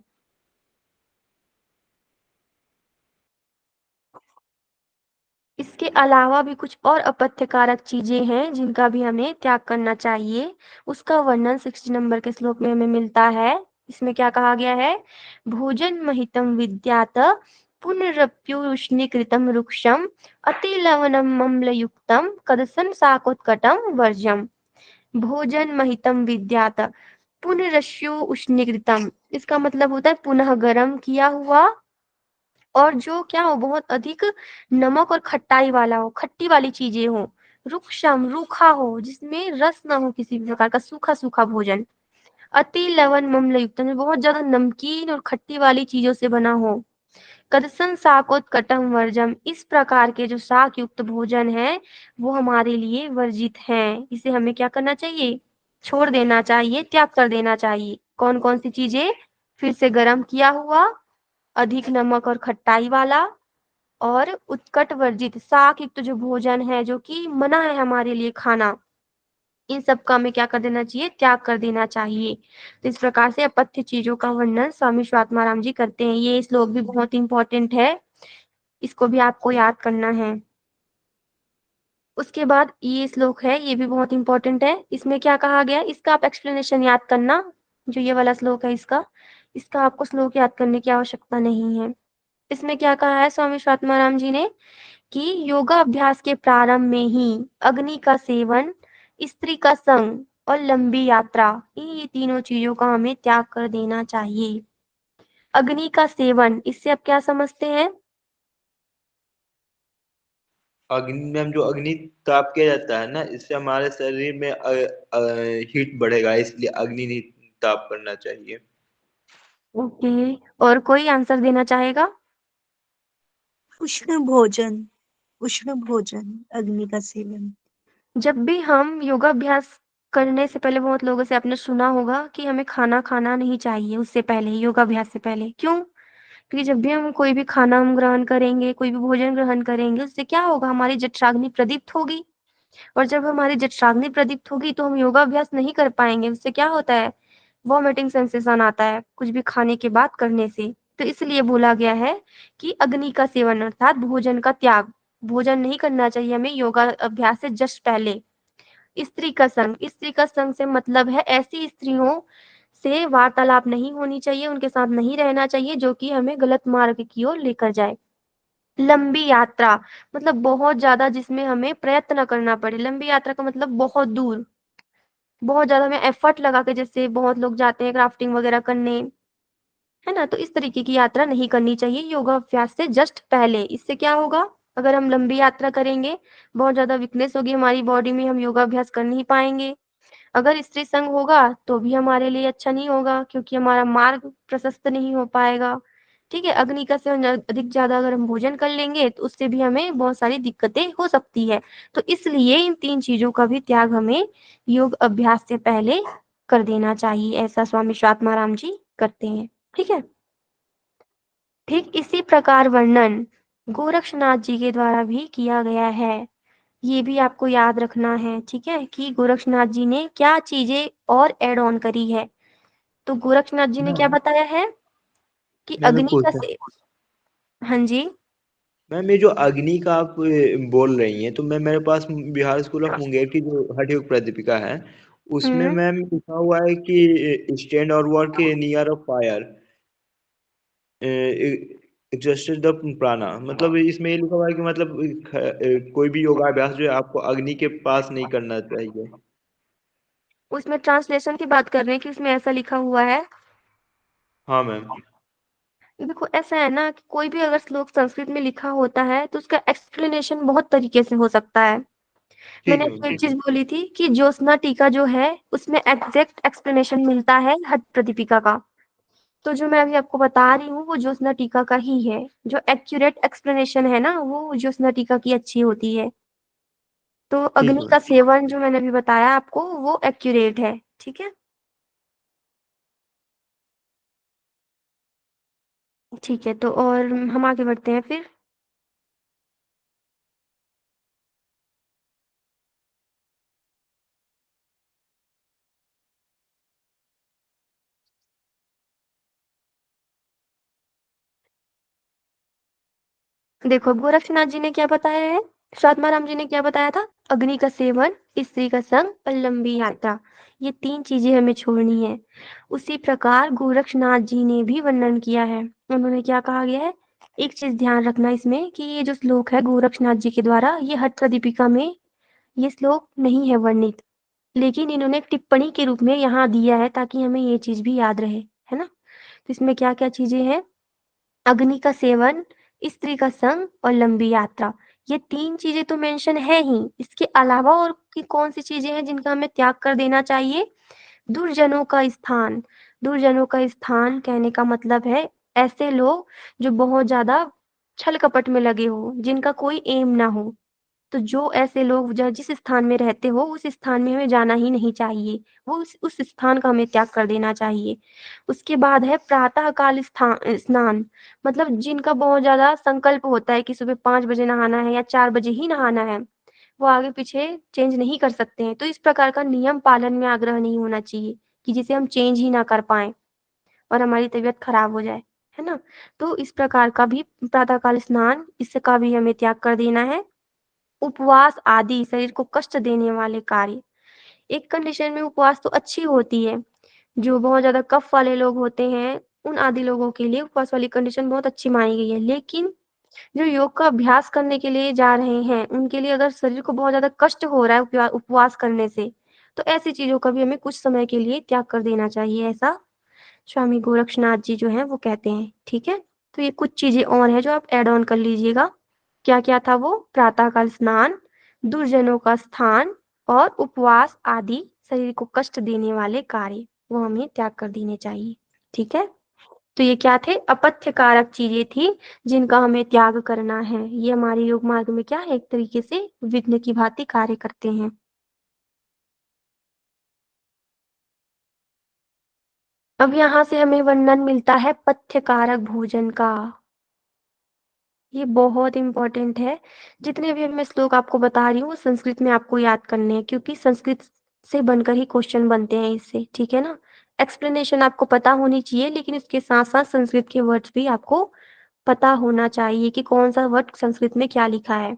इसके अलावा भी कुछ और अपथ्यकारक चीजें हैं जिनका भी हमें त्याग करना चाहिए। उसका वर्णन 60 नंबर के श्लोक में हमें मिलता है। इसमें क्या कहा गया है? भोजन महितम विद्यात पुनरप्युष्णीकृतम रुक्षम अतिलवनम अम्लयुक्तम कदसन शाकोत्कटम वर्ज्यम। भोजन महितम विद्यात पुनरस्यो उष्णीकृतम, इसका मतलब होता है पुनः गर्म किया हुआ, और जो क्या हो, बहुत अधिक नमक और खट्टाई वाला हो, खट्टी वाली चीजें हो। रुक्षम रूखा हो, जिसमें रस ना हो किसी भी प्रकार का, सूखा सूखा भोजन। अति लवण मम्ल युक्त, बहुत ज्यादा नमकीन और खट्टी वाली चीजों से बना हो। कदसन शाकोत्कटम वर्जम, इस प्रकार के जो शाक युक्त भोजन है वो हमारे लिए वर्जित है। इसे हमें क्या करना चाहिए? छोड़ देना चाहिए, त्याग कर देना चाहिए। कौन कौन सी चीजें? फिर से गर्म किया हुआ, अधिक नमक और खट्टाई वाला, और उत्कट वर्जित शाक युक्त जो भोजन है, जो कि मना है हमारे लिए खाना, इन सब का हमें क्या कर देना चाहिए? त्याग कर देना चाहिए। तो इस प्रकार से अपथ्य चीजों का वर्णन स्वामी स्वात्माराम जी करते हैं। ये श्लोक भी बहुत इंपॉर्टेंट है, इसको भी आपको याद करना है। उसके बाद ये श्लोक है, ये भी बहुत इंपॉर्टेंट है। इसमें क्या कहा गया, इसका आप एक्सप्लेनेशन याद करना। जो ये वाला श्लोक है इसका आपको श्लोक याद करने की आवश्यकता नहीं है। इसमें क्या कहा है स्वामी स्वात्माराम जी ने कि योगाभ्यास के प्रारंभ में ही अग्नि का सेवन, स्त्री का संग और लंबी यात्रा, ये तीनों चीजों का हमें त्याग कर देना चाहिए। अग्नि का सेवन, इससे आप क्या समझते हैं? अग्नि में हम जो अग्नि ताप किया जाता है ना, इससे हमारे शरीर में हीट बढ़ेगा, इसलिए अग्नि ताप करना चाहिए। ओके, और कोई आंसर देना चाहेगा? उष्ण भोजन, उष्ण भोजन, अग्नि का सेवन। जब भी हम योगाभ्यास करने से पहले, बहुत लोगों से आपने सुना होगा कि हमें खाना खाना नहीं चाहिए उससे पहले, योगाभ्यास से पहले। क्यों? क्योंकि जब भी हम कोई भी खाना हम ग्रहण करेंगे, कोई भी भोजन ग्रहण करेंगे, उससे क्या होगा? हमारी जठराग्नि प्रदीप्त होगी, और जब हमारी जठराग्नि प्रदीप्त होगी तो हम योगाभ्यास नहीं कर पाएंगे। उससे क्या होता है? वॉमिटिंग सेंसेशन आता है कुछ भी खाने के बाद करने से। तो इसलिए बोला गया है कि अग्नि का सेवन अर्थात भोजन का त्याग, भोजन नहीं करना चाहिए हमें योगा अभ्यास से जस्ट पहले। स्त्री का संग, स्त्री का संग से मतलब है ऐसी स्त्रियों से वार्तालाप नहीं होनी चाहिए, उनके साथ नहीं रहना चाहिए जो कि हमें गलत मार्ग की ओर लेकर जाए। लंबी यात्रा मतलब बहुत ज्यादा जिसमें हमें प्रयत्न करना पड़े। लंबी यात्रा का मतलब बहुत दूर, बहुत ज्यादा हमें एफर्ट लगा के, जैसे बहुत लोग जाते हैं क्राफ्टिंग वगैरह करने, है ना, तो इस तरीके की यात्रा नहीं करनी चाहिए योगाभ्यास से जस्ट पहले। इससे क्या होगा? अगर हम लंबी यात्रा करेंगे, बहुत ज्यादा वीकनेस होगी हमारी बॉडी में, हम योगाभ्यास कर नहीं पाएंगे। अगर स्त्री संग होगा तो भी हमारे लिए अच्छा नहीं होगा, क्योंकि हमारा मार्ग प्रशस्त नहीं हो पाएगा। ठीक है, अग्नि का सेवन अधिक ज्यादा अगर हम भोजन कर लेंगे तो उससे भी हमें बहुत सारी दिक्कतें हो सकती है। तो इसलिए इन 3 चीजों का भी त्याग हमें योग अभ्यास से पहले कर देना चाहिए, ऐसा स्वामी स्वात्माराम जी करते हैं। ठीक है, ठीक इसी प्रकार वर्णन गोरक्षनाथ जी के द्वारा भी किया गया है। ये भी आपको याद रखना है, ठीक है, कि गोरक्षनाथ जी ने क्या चीजें और ऐड ऑन करी है। तो गोरक्षनाथ जी ने क्या बताया है कि मैं भी अग्नि का पूछता से हाँ जी, मैम ये जो अग्नि का आप बोल रही हैं, तो मैं मेरे पास बिहार स्कूल ऑफ मुंगेर की जो हठ योग प्राध्यापिका है, उसमें मैम लिखा हुआ है कि स्टैंड और work near of fire exhausted the प्राणा। मतलब इसमें ये लिखा हुआ है कि मतलब कोई भी योगाभ्यास जो है आपको अग्नि के पास नहीं करना चाहिए। उसमें ट्रांसलेशन की बात कर रहे हैं कि उसमें ऐसा लिखा हुआ है। हाँ मैम। देखो ऐसा है ना कि कोई भी अगर श्लोक संस्कृत में लिखा होता है तो उसका एक्सप्लेनेशन बहुत तरीके से हो सकता है। ठीक मैंने है आपको मैम। एक चीज बोली थी कि ज्योत्सना टीका जो है उसमें एग्जैक्ट एक्सप्लेनेशन मिलता है हठ प्रदीपिका का। तो जो मैं अभी आपको बता रही हूँ वो ज्योत्सना टीका का ही है। जो एक्यूरेट एक्सप्लेनेशन है ना वो ज्योत्सना टीका की अच्छी होती है। तो ठीक अग्नि है का मैम। सेवन जो मैंने अभी बताया आपको वो एक्यूरेट है। ठीक है। ठीक है, तो और हम आगे बढ़ते हैं फिर। देखो गोरक्षनाथ जी ने क्या बताया है, स्वात्माराम जी ने क्या बताया था, अग्नि का सेवन, स्त्री का संग और लंबी यात्रा, ये 3 चीजें हमें छोड़नी है। उसी प्रकार गोरक्षनाथ जी ने भी वर्णन किया है। उन्होंने क्या कहा गया है, एक चीज ध्यान रखना इसमें कि ये जो श्लोक है गोरक्षनाथ जी के द्वारा ये हठ प्रदीपिका में ये श्लोक नहीं है वर्णित, लेकिन इन्होंने एक टिप्पणी के रूप में यहाँ दिया है ताकि हमें ये चीज भी याद रहे, है ना। तो इसमें क्या क्या चीजें हैं, अग्नि का सेवन, स्त्री का संग और लंबी यात्रा, ये 3 चीजें तो मेंशन है ही। इसके अलावा और की कौन सी चीजें हैं जिनका हमें त्याग कर देना चाहिए, दुर्जनों का स्थान। दुर्जनों का स्थान कहने का मतलब है ऐसे लोग जो बहुत ज्यादा छल कपट में लगे हो, जिनका कोई एम ना हो। तो जो ऐसे लोग जिस स्थान में रहते हो उस स्थान में हमें जाना ही नहीं चाहिए, वो उस स्थान का हमें त्याग कर देना चाहिए। उसके बाद है प्रातः काल स्नान, मतलब जिनका बहुत ज्यादा संकल्प होता है कि सुबह 5 बजे नहाना है या 4 बजे ही नहाना है, वो आगे पीछे चेंज नहीं कर सकते हैं। तो इस प्रकार का नियम पालन में आग्रह नहीं होना चाहिए कि जिसे हम चेंज ही ना कर पाए और हमारी तबीयत खराब हो जाए, है ना। तो इस प्रकार का भी प्रातः काल स्नान, इसका भी हमें त्याग कर देना है। उपवास आदि शरीर को कष्ट देने वाले कार्य, एक कंडीशन में उपवास तो अच्छी होती है, जो बहुत ज्यादा कफ वाले लोग होते हैं उन आदि लोगों के लिए उपवास वाली कंडीशन बहुत अच्छी मानी गई है। लेकिन जो योग का अभ्यास करने के लिए जा रहे हैं उनके लिए अगर शरीर को बहुत ज्यादा कष्ट हो रहा है उपवास करने से, तो ऐसी चीजों का भी हमें कुछ समय के लिए त्याग कर देना चाहिए, ऐसा स्वामी गोरक्षनाथ जी जो है वो कहते हैं। ठीक है, तो ये कुछ चीजें और है जो आप एड ऑन कर लीजिएगा। क्या क्या था वो, प्रातःकाल स्नान, दुर्जनों का स्थान और उपवास आदि शरीर को कष्ट देने वाले कार्य, वो हमें त्याग कर देने चाहिए। ठीक है, तो ये क्या थे, अपथ्य कारक चीजें थी जिनका हमें त्याग करना है। ये हमारे योग मार्ग में क्या है, एक तरीके से विघ्न की भांति कार्य करते हैं। अब यहाँ से हमें वर्णन मिलता है पथ्य कारक भोजन का। ये बहुत इंपॉर्टेंट है। जितने भी मैं श्लोक आपको बता रही हूँ वो संस्कृत में आपको याद करने हैं, क्योंकि संस्कृत से बनकर ही क्वेश्चन बनते हैं इससे, ठीक है ना। एक्सप्लेनेशन आपको पता होनी चाहिए, लेकिन इसके साथ साथ संस्कृत के वर्ड्स भी आपको पता होना चाहिए कि कौन सा वर्ड संस्कृत में क्या लिखा है।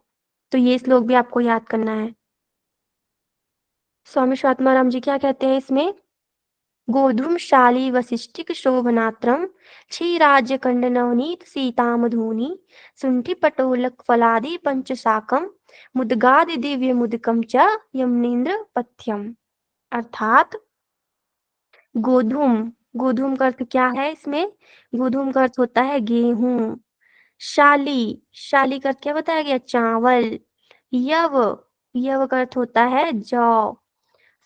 तो ये श्लोक भी आपको याद करना है। स्वामी स्वात्माराम जी क्या कहते हैं इसमें, गोधूम शाली वसिष्ठिक शोभनात्रम क्षीराज्य खंड नवनीत सीतामधूनि सुंठी पटोलक फलादि पंचशाकम मुदगादि दिव्य मुदकम च यमनेन्द्र पथ्यम। अर्थात गोधूम, गोधूम का अर्थ क्या है इसमें, गोधूम का अर्थ होता है गेहूं। शाली, शाली का अर्थ क्या बताया गया, चावल। यव, यव का अर्थ होता है जौ।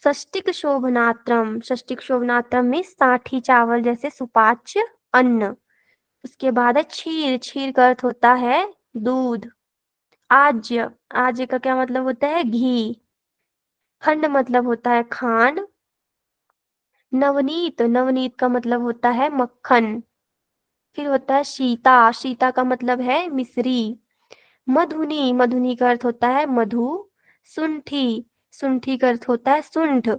षष्टिक शोभनात्रम, षष्टिक शोभनात्रम में 60 चावल जैसे सुपाच्य अन्न। उसके बाद है क्षीर, क्षीर का अर्थ होता है दूध। आज्य, आज्य का क्या मतलब होता है, घी। खंड मतलब होता है खांड। नवनीत, नवनीत का मतलब होता है मक्खन। फिर होता है शीता, शीता का मतलब है मिश्री। मधुनी, मधुनी का अर्थ होता है मधु। सुंठी, सुंठी का अर्थ होता है सुंठ।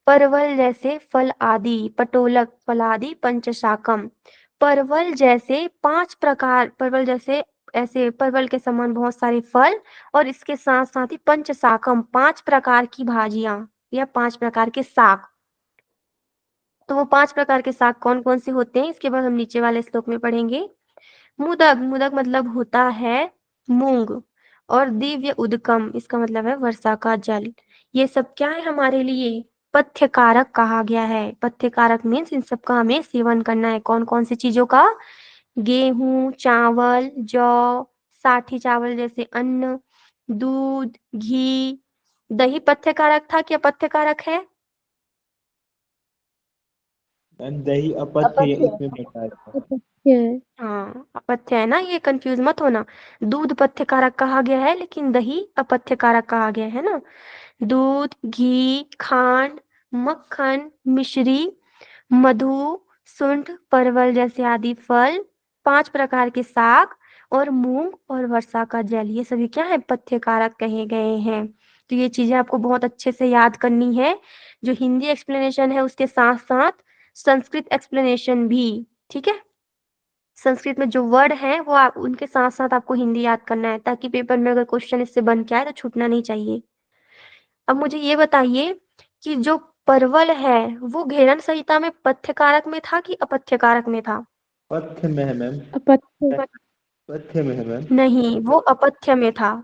परवल जैसे फल आदि, पटोलक फलादि पंचशाकम, परवल जैसे 5 प्रकार, परवल जैसे ऐसे परवल के समान बहुत सारे फल और इसके साथ साथ ही पंचशाकम 5 प्रकार की भाजियां या 5 प्रकार के साग। तो वो 5 प्रकार के साग कौन-कौन से होते हैं इसके बाद हम नीचे वाले श्लोक में पढ़ेंगे। मुदक, मुदक मतलब होता है मूंग और दिव्य उदकम इसका मतलब है वर्षा का जल। ये सब क्या है हमारे लिए? पथ्य कारक कहा गया है। पथ्य कारक मीन्स इन सब का हमें सेवन करना है। कौन-कौन सी चीजों का? गेहूं, चावल, जौ, साठी चावल जैसे अन्न, दूध, घी, दही पथ्य कारक था कि अपथ्य कारक है? मैम दही अपथ्य है, अपथ्य इसमें बताया था। अपथ्य हाँ अपथ्य है ना, ये कंफ्यूज मत होना। दूध पथ्य कारक कहा गया है लेकिन दही अपथ्य कारक कहा गया है ना। दूध, घी, खांड, मक्खन, मिश्री, मधु, सुंठ, परवल जैसे आदि फल, 5 प्रकार के साग और मूंग और वर्षा का जल, ये सभी क्या है? पथ्य कारक कहे गए हैं। तो ये चीजें आपको बहुत अच्छे से याद करनी है। जो हिंदी एक्सप्लेनेशन है उसके साथ साथ संस्कृत एक्सप्लेनेशन भी, ठीक है? संस्कृत में जो वर्ड है वो आप उनके साथ साथ आपको हिंदी याद करना है ताकि पेपर में अगर क्वेश्चन इससे बन के आए तो छूटना नहीं चाहिए। अब मुझे ये बताइए कि जो परवल है वो घेरन संहिता में पथ्य कारक में था कि अपथ्य कारक में था? पथ्य में है मैम, अपथ्य पथ्य में है मैम। नहीं, वो अपथ्य में था।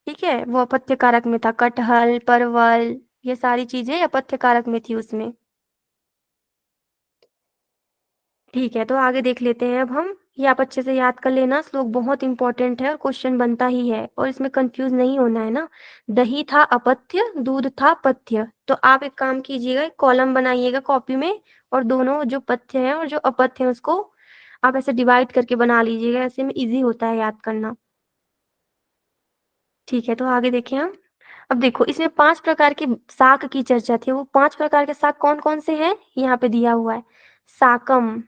ठीक है, वो अपथ्य कारक में था। कटहल, परवल, ये सारी चीजें अपथ्य कारक में थी उसमें। ठीक है, तो आगे देख लेते हैं अब हम। ये आप अच्छे से याद कर लेना, श्लोक बहुत इंपॉर्टेंट है और क्वेश्चन बनता ही है और इसमें कंफ्यूज नहीं होना है ना। दही था अपथ्य, दूध था पथ्य। तो आप एक काम कीजिएगा, एक कॉलम बनाइएगा कॉपी में और दोनों जो पथ्य है और जो अपथ्य है उसको आप ऐसे डिवाइड करके बना लीजिएगा, ऐसे में इजी होता है याद करना। ठीक है, तो आगे देखें हम। अब देखो इसमें 5 प्रकार के शाक की चर्चा थी। वो 5 प्रकार के शाक कौन-कौन से हैं? यहाँ पे दिया हुआ है। शाकम,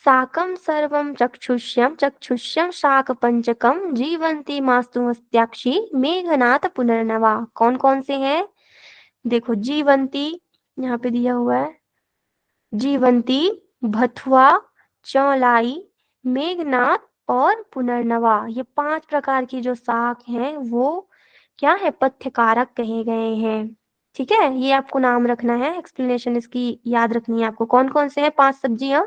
साकं सर्वं चक्षुष्यं चक्षुष्यं शाकपंचकं जीवन्ती मास्तु मस्त्याक्षी मेघनाथ पुनर्नवा। कौन कौन से हैं? देखो जीवंती यहाँ पे दिया हुआ है, जीवंती, भथुआ, चौलाई, मेघनाथ और पुनर्नवा। ये 5 प्रकार की जो शाक हैं वो क्या है? पथ्य कारक कहे गए हैं। ठीक है, ये आपको नाम रखना है, एक्सप्लेनेशन इसकी याद रखनी है आपको। कौन कौन से हैं 5 सब्जियां?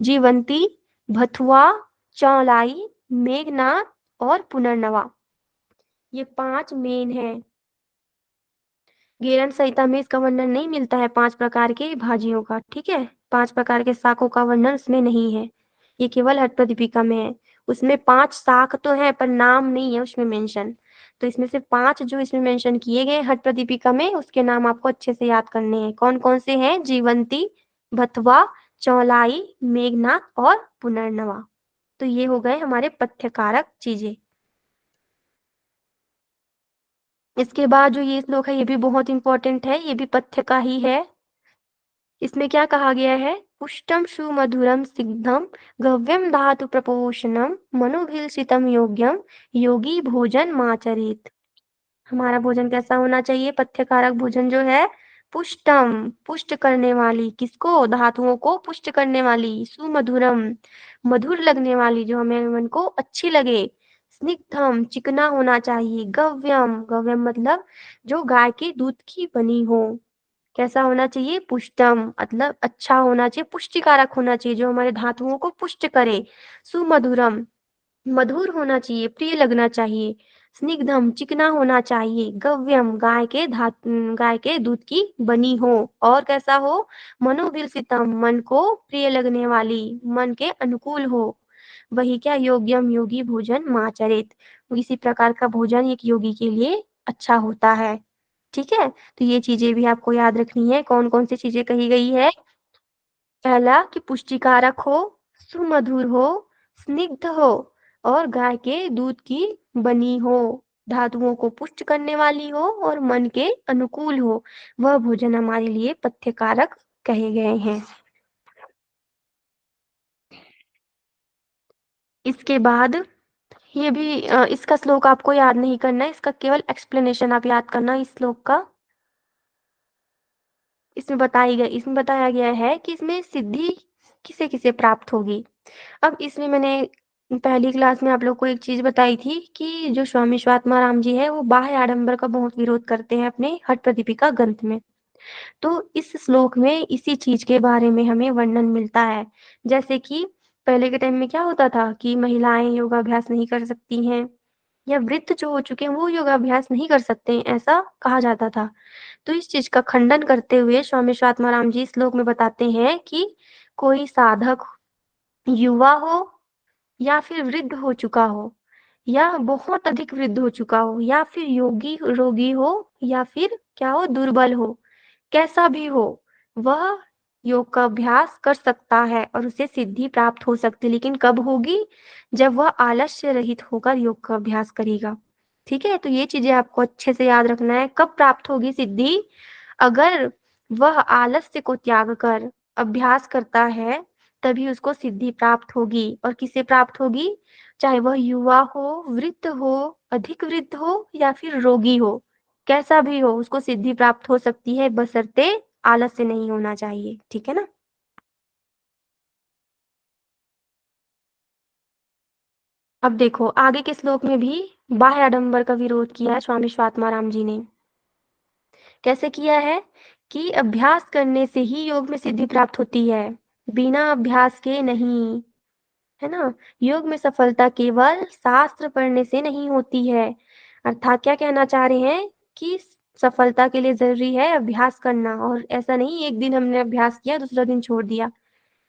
जीवंती, भथुआ, चौलाई, मेघनाथ और पुनर्नवा। ये 5 मेन हैं। घेरन संहिता में इसका वर्णन नहीं मिलता है 5 प्रकार के भाजियों का, ठीक है? 5 प्रकार के शाकों का वर्णन उसमें नहीं है। ये केवल हट प्रदीपिका में है। उसमें 5 शाक तो है पर नाम नहीं है उसमें मेंशन। तो इसमें से 5 जो इसमें मेंशन किए गए हट प्रदीपिका में उसके नाम आपको अच्छे से याद करने हैं। कौन-कौन से हैं? जीवंती, भथुआ, चौलाई, मेघनाथ और पुनर्नवा। तो ये हो गए हमारे पथ्यकारक चीजें। इसके बाद जो ये श्लोक है ये भी बहुत इंपॉर्टेंट है, ये भी पथ्य का ही है। इसमें क्या कहा गया है? पुष्टम सुमधुरम सिग्धम गव्यम धातु प्रपोषणम मनोभिलषितम योग्यम योगी भोजन माचरित। हमारा भोजन कैसा होना चाहिए? पथ्यकारक भोजन जो है पुष्टम, पुष्ट करने वाली, किसको? धातुओं को पुष्ट करने वाली, सुमधुरम, मधुर लगने वाली, जो हमें मन को अच्छी लगे, स्निग्धम, चिकना होना चाहिए, गव्यम, गव्यम मतलब जो गाय के दूध की बनी हो। कैसा होना चाहिए? पुष्टम मतलब अच्छा होना चाहिए, पुष्टिकारक होना चाहिए, जो हमारे धातुओं को पुष्ट करे। सुमधुरम मधुर होना चाहिए, प्रिय लगना चाहिए। स्निग्धम चिकना होना चाहिए। गव्यम गाय के दूध की बनी हो। और कैसा हो? मनोभिलषितम मन को प्रिय लगने वाली, मन के अनुकूल हो। वही क्या? योग्यम योगी भोजन माचरित। इसी प्रकार का भोजन एक योगी के लिए अच्छा होता है। ठीक है, तो ये चीजें भी आपको याद रखनी है। कौन कौन सी चीजें कही गई है? पहला कि पुष्टिकारक हो, सुमधुर हो, स्निग्ध हो और गाय के दूध की बनी हो, धातुओं को पुष्ट करने वाली हो और मन के अनुकूल हो, वह भोजन हमारे लिए पथ्यकारक कहे गए हैं। इसके बाद ये भी इसका श्लोक आपको याद नहीं करना है, इसका केवल एक्सप्लेनेशन आप याद करना इस श्लोक का। इसमें बताया गया है कि इसमें सिद्धि किसे किसे प्राप्त होगी। अब इसमें मैंने पहली क्लास में आप लोग को एक चीज बताई थी कि जो स्वामी स्वात्माराम जी है वो बाह्य आडंबर का बहुत विरोध करते हैं अपने हठ प्रदीपिका ग्रंथ में। तो इस श्लोक में इसी चीज के बारे में हमें वर्णन मिलता है। जैसे कि पहले के टाइम में क्या होता था कि महिलाएं योगाभ्यास नहीं कर सकती हैं या वृद्ध जो हो चुके हैं वो योगाभ्यास नहीं कर सकते हैं, ऐसा कहा जाता था। तो इस चीज का खंडन करते हुए स्वामी स्वात्माराम जी श्लोक में बताते हैं कि कोई साधक युवा हो या फिर वृद्ध हो चुका हो या बहुत अधिक वृद्ध हो चुका हो या फिर योगी रोगी हो या फिर क्या हो दुर्बल हो, कैसा भी हो, वह योग का अभ्यास कर सकता है और उसे सिद्धि प्राप्त हो सकती है। लेकिन कब होगी? जब वह आलस्य रहित होकर योग का अभ्यास करेगा। ठीक है, तो ये चीजें आपको अच्छे से याद रखना है। कब प्राप्त होगी सिद्धि? अगर वह आलस्य को त्याग कर अभ्यास करता है तभी उसको सिद्धि प्राप्त होगी। और किसे प्राप्त होगी? चाहे वह युवा हो, वृद्ध हो, अधिक वृद्ध हो या फिर रोगी हो, कैसा भी हो उसको सिद्धि प्राप्त हो सकती है, बशर्ते आलस्य नहीं होना चाहिए। ठीक है ना? अब देखो आगे के श्लोक में भी बाह्य आडंबर का विरोध किया है स्वामी स्वात्माराम जी ने। कैसे किया है कि अभ्यास करने से ही योग में सिद्धि प्राप्त होती है, बिना अभ्यास के नहीं। है ना? योग में सफलता केवल शास्त्र पढ़ने से नहीं होती है। अर्थात क्या कहना चाह रहे हैं कि सफलता के लिए जरूरी है अभ्यास करना, और ऐसा नहीं एक दिन हमने अभ्यास किया दूसरा दिन छोड़ दिया।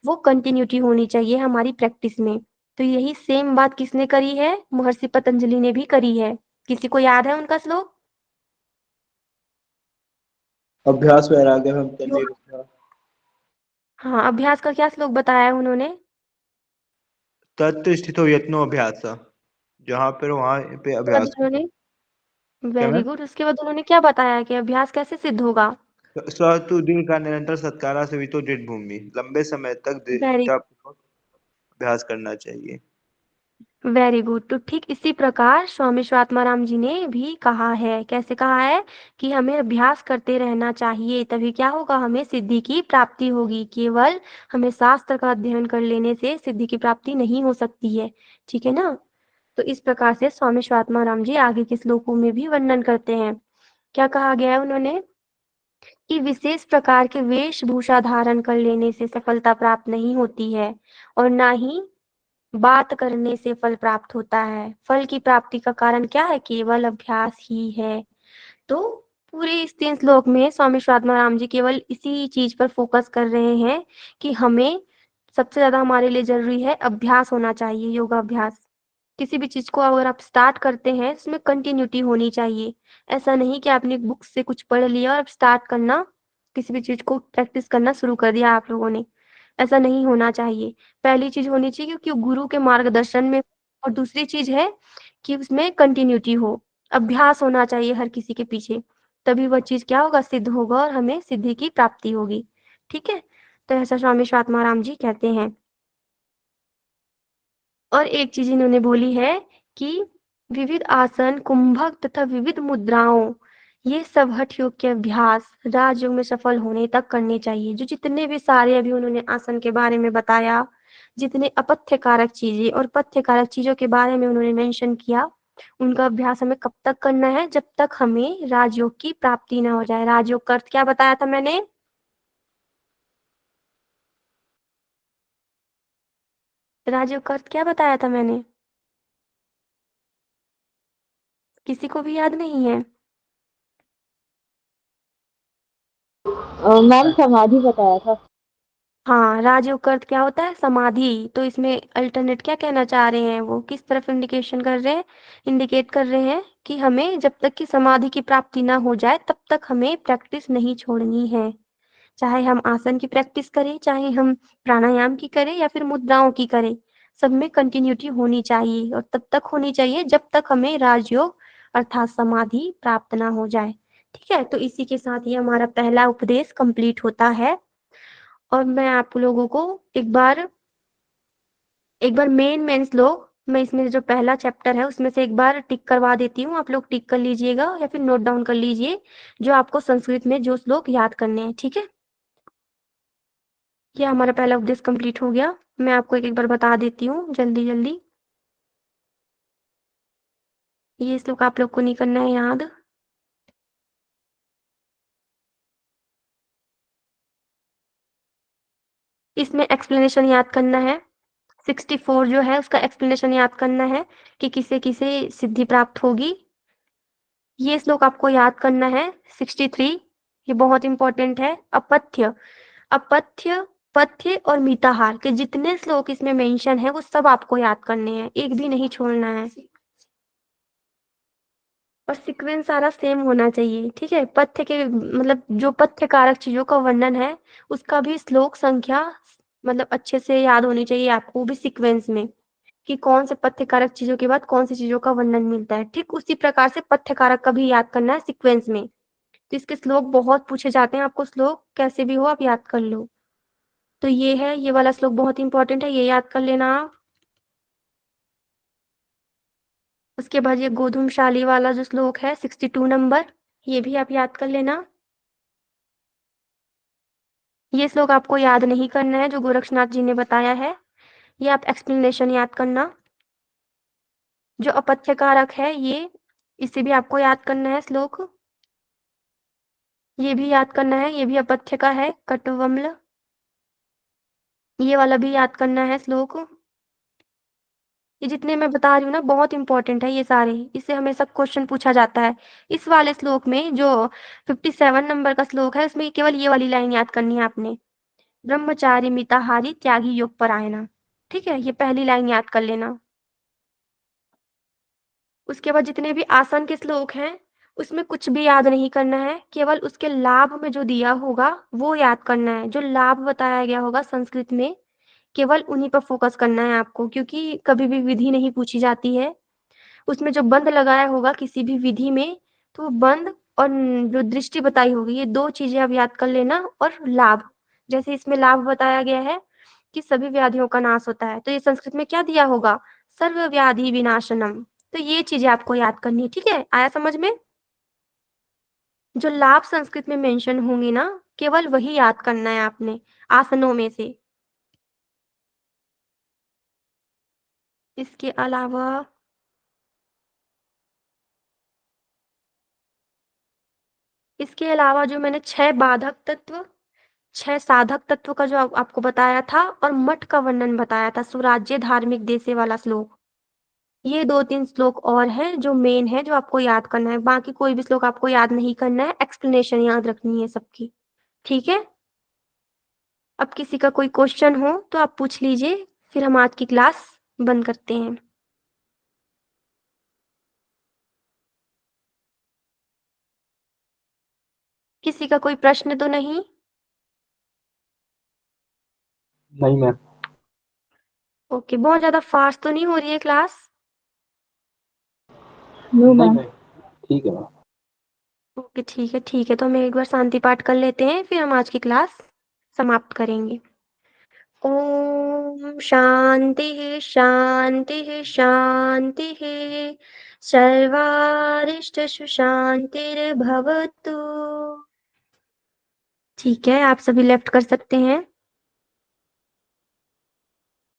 वो कंटिन्यूटी होनी चाहिए हमारी प्रैक्टिस में। तो यही सेम बात किसने करी है? महर्षि पतंजलि ने भी करी है। किसी को याद है उनका श्लोक? अभ्यास वैराग्य में तंजीर था। हाँ, अभ्यास का क्या श्लोक बताया है उन्होंने? तत्र स्थितो यत्नो अभ्यास, जहाँ पर वहां पे उसके बाद अभ्यास करो। उन्होंने क्या वेरी मैं गुड, उसके बाद उन्होंने क्या बताया कि अभ्यास कैसे सिद्ध होगा? स तु दिन का निरंतर सत्कारा सवितो दृढ़ भूमि, लंबे समय तक वेरी दृढ़तापूर्वक अभ्यास करना चाहिए। Very good. तो ठीक इसी प्रकार स्वामी स्वात्माराम जी ने भी कहा है। कैसे कहा है? कि हमें अभ्यास करते रहना चाहिए, तभी क्या होगा? हमें सिद्धि की प्राप्ति होगी। केवल हमें शास्त्र का अध्ययन कर लेने से सिद्धि की प्राप्ति नहीं हो सकती है। ठीक है ना? तो इस प्रकार से स्वामी स्वात्माराम जी आगे के श्लोकों में भी वर्णन करते हैं। क्या कहा गया है उन्होंने? कि विशेष प्रकार के वेशभूषा धारण कर लेने से सफलता प्राप्त नहीं होती है और ना ही बात करने से फल प्राप्त होता है। फल की प्राप्ति का कारण क्या है? केवल अभ्यास ही है। तो पूरे इस 3 श्लोक में स्वामी स्वात्माराम जी केवल इसी चीज पर फोकस कर रहे हैं कि हमें सबसे ज्यादा हमारे लिए जरूरी है अभ्यास होना चाहिए, योगाभ्यास। किसी भी चीज को अगर आप स्टार्ट करते हैं इसमें कंटिन्यूटी होनी चाहिए। ऐसा नहीं कि आपने बुक से कुछ पढ़ लिया और स्टार्ट करना, किसी भी चीज को प्रैक्टिस करना शुरू कर दिया आप लोगों ने, ऐसा नहीं होना चाहिए। पहली चीज होनी चाहिए क्योंकि गुरु के मार्गदर्शन में, और दूसरी चीज है कि उसमें कंटिन्यूटी हो, अभ्यास होना चाहिए हर किसी के पीछे। तभी वह चीज क्या होगा? सिद्ध होगा और हमें सिद्धि की प्राप्ति होगी। ठीक है? तो ऐसा स्वामी स्वात्माराम जी कहते हैं। और एक चीज इन्होंने बोली है कि विविध आसन, कुंभक तथा विविध मुद्राओं, ये सब हठ योग के अभ्यास राजयोग में सफल होने तक करने चाहिए। जो जितने भी सारे अभी उन्होंने आसन के बारे में बताया, जितने अपथ्य कारक चीजें और पथ्य कारक चीजों के बारे में उन्होंने मेंशन किया, उनका अभ्यास हमें कब तक करना है? जब तक हमें राजयोग की प्राप्ति ना हो जाए। राजयोग का अर्थ क्या बताया था मैंने? राजयोग का अर्थ क्या बताया था मैंने? किसी को भी याद नहीं है? मैम समाधि बताया था। हाँ, राजयोग का अर्थ क्या होता है? समाधि। तो इसमें अल्टरनेट क्या कहना चाह रहे हैं? वो किस तरफ इंडिकेशन कर रहे हैं? इंडिकेट कर रहे हैं कि हमें जब तक कि समाधि की प्राप्ति ना हो जाए तब तक हमें प्रैक्टिस नहीं छोड़नी है। चाहे हम आसन की प्रैक्टिस करें, चाहे हम प्राणायाम की करें या फिर मुद्राओं की करें, सब में कंटिन्यूटी होनी चाहिए और तब तक होनी चाहिए जब तक हमें राजयोग अर्थात समाधि प्राप्त ना हो जाए। ठीक है? तो इसी के साथ ये हमारा पहला उपदेश कंप्लीट होता है। और मैं आप लोगों को एक बार मेन श्लोक, मैं इसमें जो पहला चैप्टर है उसमें से एक बार टिक करवा देती हूँ। आप लोग टिक कर लीजिएगा या फिर नोट डाउन कर लीजिए जो आपको संस्कृत में जो श्लोक याद करने हैं। ठीक है? ये हमारा पहला उपदेश कंप्लीट हो गया। मैं आपको एक बार बता देती हूँ जल्दी जल्दी। ये श्लोक आप लोग को नहीं करना है याद। इसमें एक्सप्लेनेशन याद करना है। 64 जो है उसका एक्सप्लेनेशन याद करना है कि किसे किसे सिद्धि प्राप्त होगी। ये श्लोक आपको याद करना है। 63 ये बहुत इंपॉर्टेंट है। अपथ्य, अपथ्य, पथ्य और मिताहार के जितने श्लोक इसमें मेंशन है वो सब आपको याद करने हैं, एक भी नहीं छोड़ना है। और सीक्वेंस सारा सेम होना चाहिए, ठीक है। पथ्य के मतलब जो पथ्य कारक चीजों का वर्णन है उसका भी श्लोक संख्या मतलब अच्छे से याद होनी चाहिए आपको, वो भी सीक्वेंस में, कि कौन से पथ्य कारक चीजों के बाद कौन सी चीजों का वर्णन मिलता है। ठीक उसी प्रकार से पथ्य कारक का भी याद करना है सीक्वेंस में। तो इसके श्लोक बहुत पूछे जाते हैं, आपको श्लोक कैसे भी हो आप याद कर लो। तो ये है, ये वाला श्लोक बहुत इंपॉर्टेंट है, ये याद कर लेना आप। उसके बाद ये गोधूमशाली वाला जो श्लोक है 62 नंबर, ये भी आप याद कर लेना। ये श्लोक आपको याद नहीं करना है जो गोरक्षनाथ जी ने बताया है, ये आप एक्सप्लेनेशन याद करना। जो अपथ्य कारक है ये, इसे भी आपको याद करना है श्लोक, ये भी याद करना है, ये भी अपथ्य का है, कट्वम्ल। ये वाला भी याद करना है श्लोक। ये जितने मैं बता रही हूँ ना बहुत इंपॉर्टेंट है ये सारे, इससे हमेशा क्वेश्चन पूछा जाता है। इस वाले श्लोक में जो 57 नंबर का श्लोक है उसमें केवल ये वाली लाइन याद करनी है आपने, ब्रह्मचारी मिताहारी त्यागी योग परायणा। ठीक है, ये पहली लाइन याद कर लेना। उसके बाद जितने भी आसन के श्लोक हैं उसमें कुछ भी याद नहीं करना है, केवल उसके लाभ में जो दिया होगा वो याद करना है। जो लाभ बताया गया होगा संस्कृत में केवल उन्हीं पर फोकस करना है आपको, क्योंकि कभी भी विधि नहीं पूछी जाती है। उसमें जो बंद लगाया होगा किसी भी विधि में, तो वो बंद और जो दृष्टि बताई होगी ये 2 चीजें आप याद कर लेना, और लाभ। जैसे इसमें लाभ बताया गया है कि सभी व्याधियों का नाश होता है, तो ये संस्कृत में क्या दिया होगा, सर्व व्याधि विनाशनम। तो ये चीजें आपको याद करनी है, ठीक है, आया समझ में। जो लाभ संस्कृत में मेंशन होंगे ना केवल वही याद करना है आपने आसनों में से। इसके अलावा जो मैंने 6 बाधक तत्व 6 साधक तत्व का जो आपको बताया था और मठ का वर्णन बताया था, सुराज्य धार्मिक देशे वाला श्लोक, ये 2-3 श्लोक और हैं जो मेन है जो आपको याद करना है। बाकी कोई भी श्लोक आपको याद नहीं करना है, एक्सप्लेनेशन याद रखनी है सबकी, ठीक है। अब किसी का कोई क्वेश्चन हो तो आप पूछ लीजिए, फिर हम आज की क्लास बंद करते हैं। किसी का कोई प्रश्न तो नहीं? नहीं मैम। ओके, बहुत ज्यादा फास्ट तो नहीं हो रही है क्लास? नो नहीं मैम। मैम, ठीक है मैम। ओके ठीक है, तो हम एक बार शांति पाठ कर लेते हैं फिर हम आज की क्लास समाप्त करेंगे। ओम शांतिः शांतिः शांतिः, सर्वारिष्टसु शांतिर्भवतु। ठीक है, आप सभी लेफ्ट कर सकते हैं।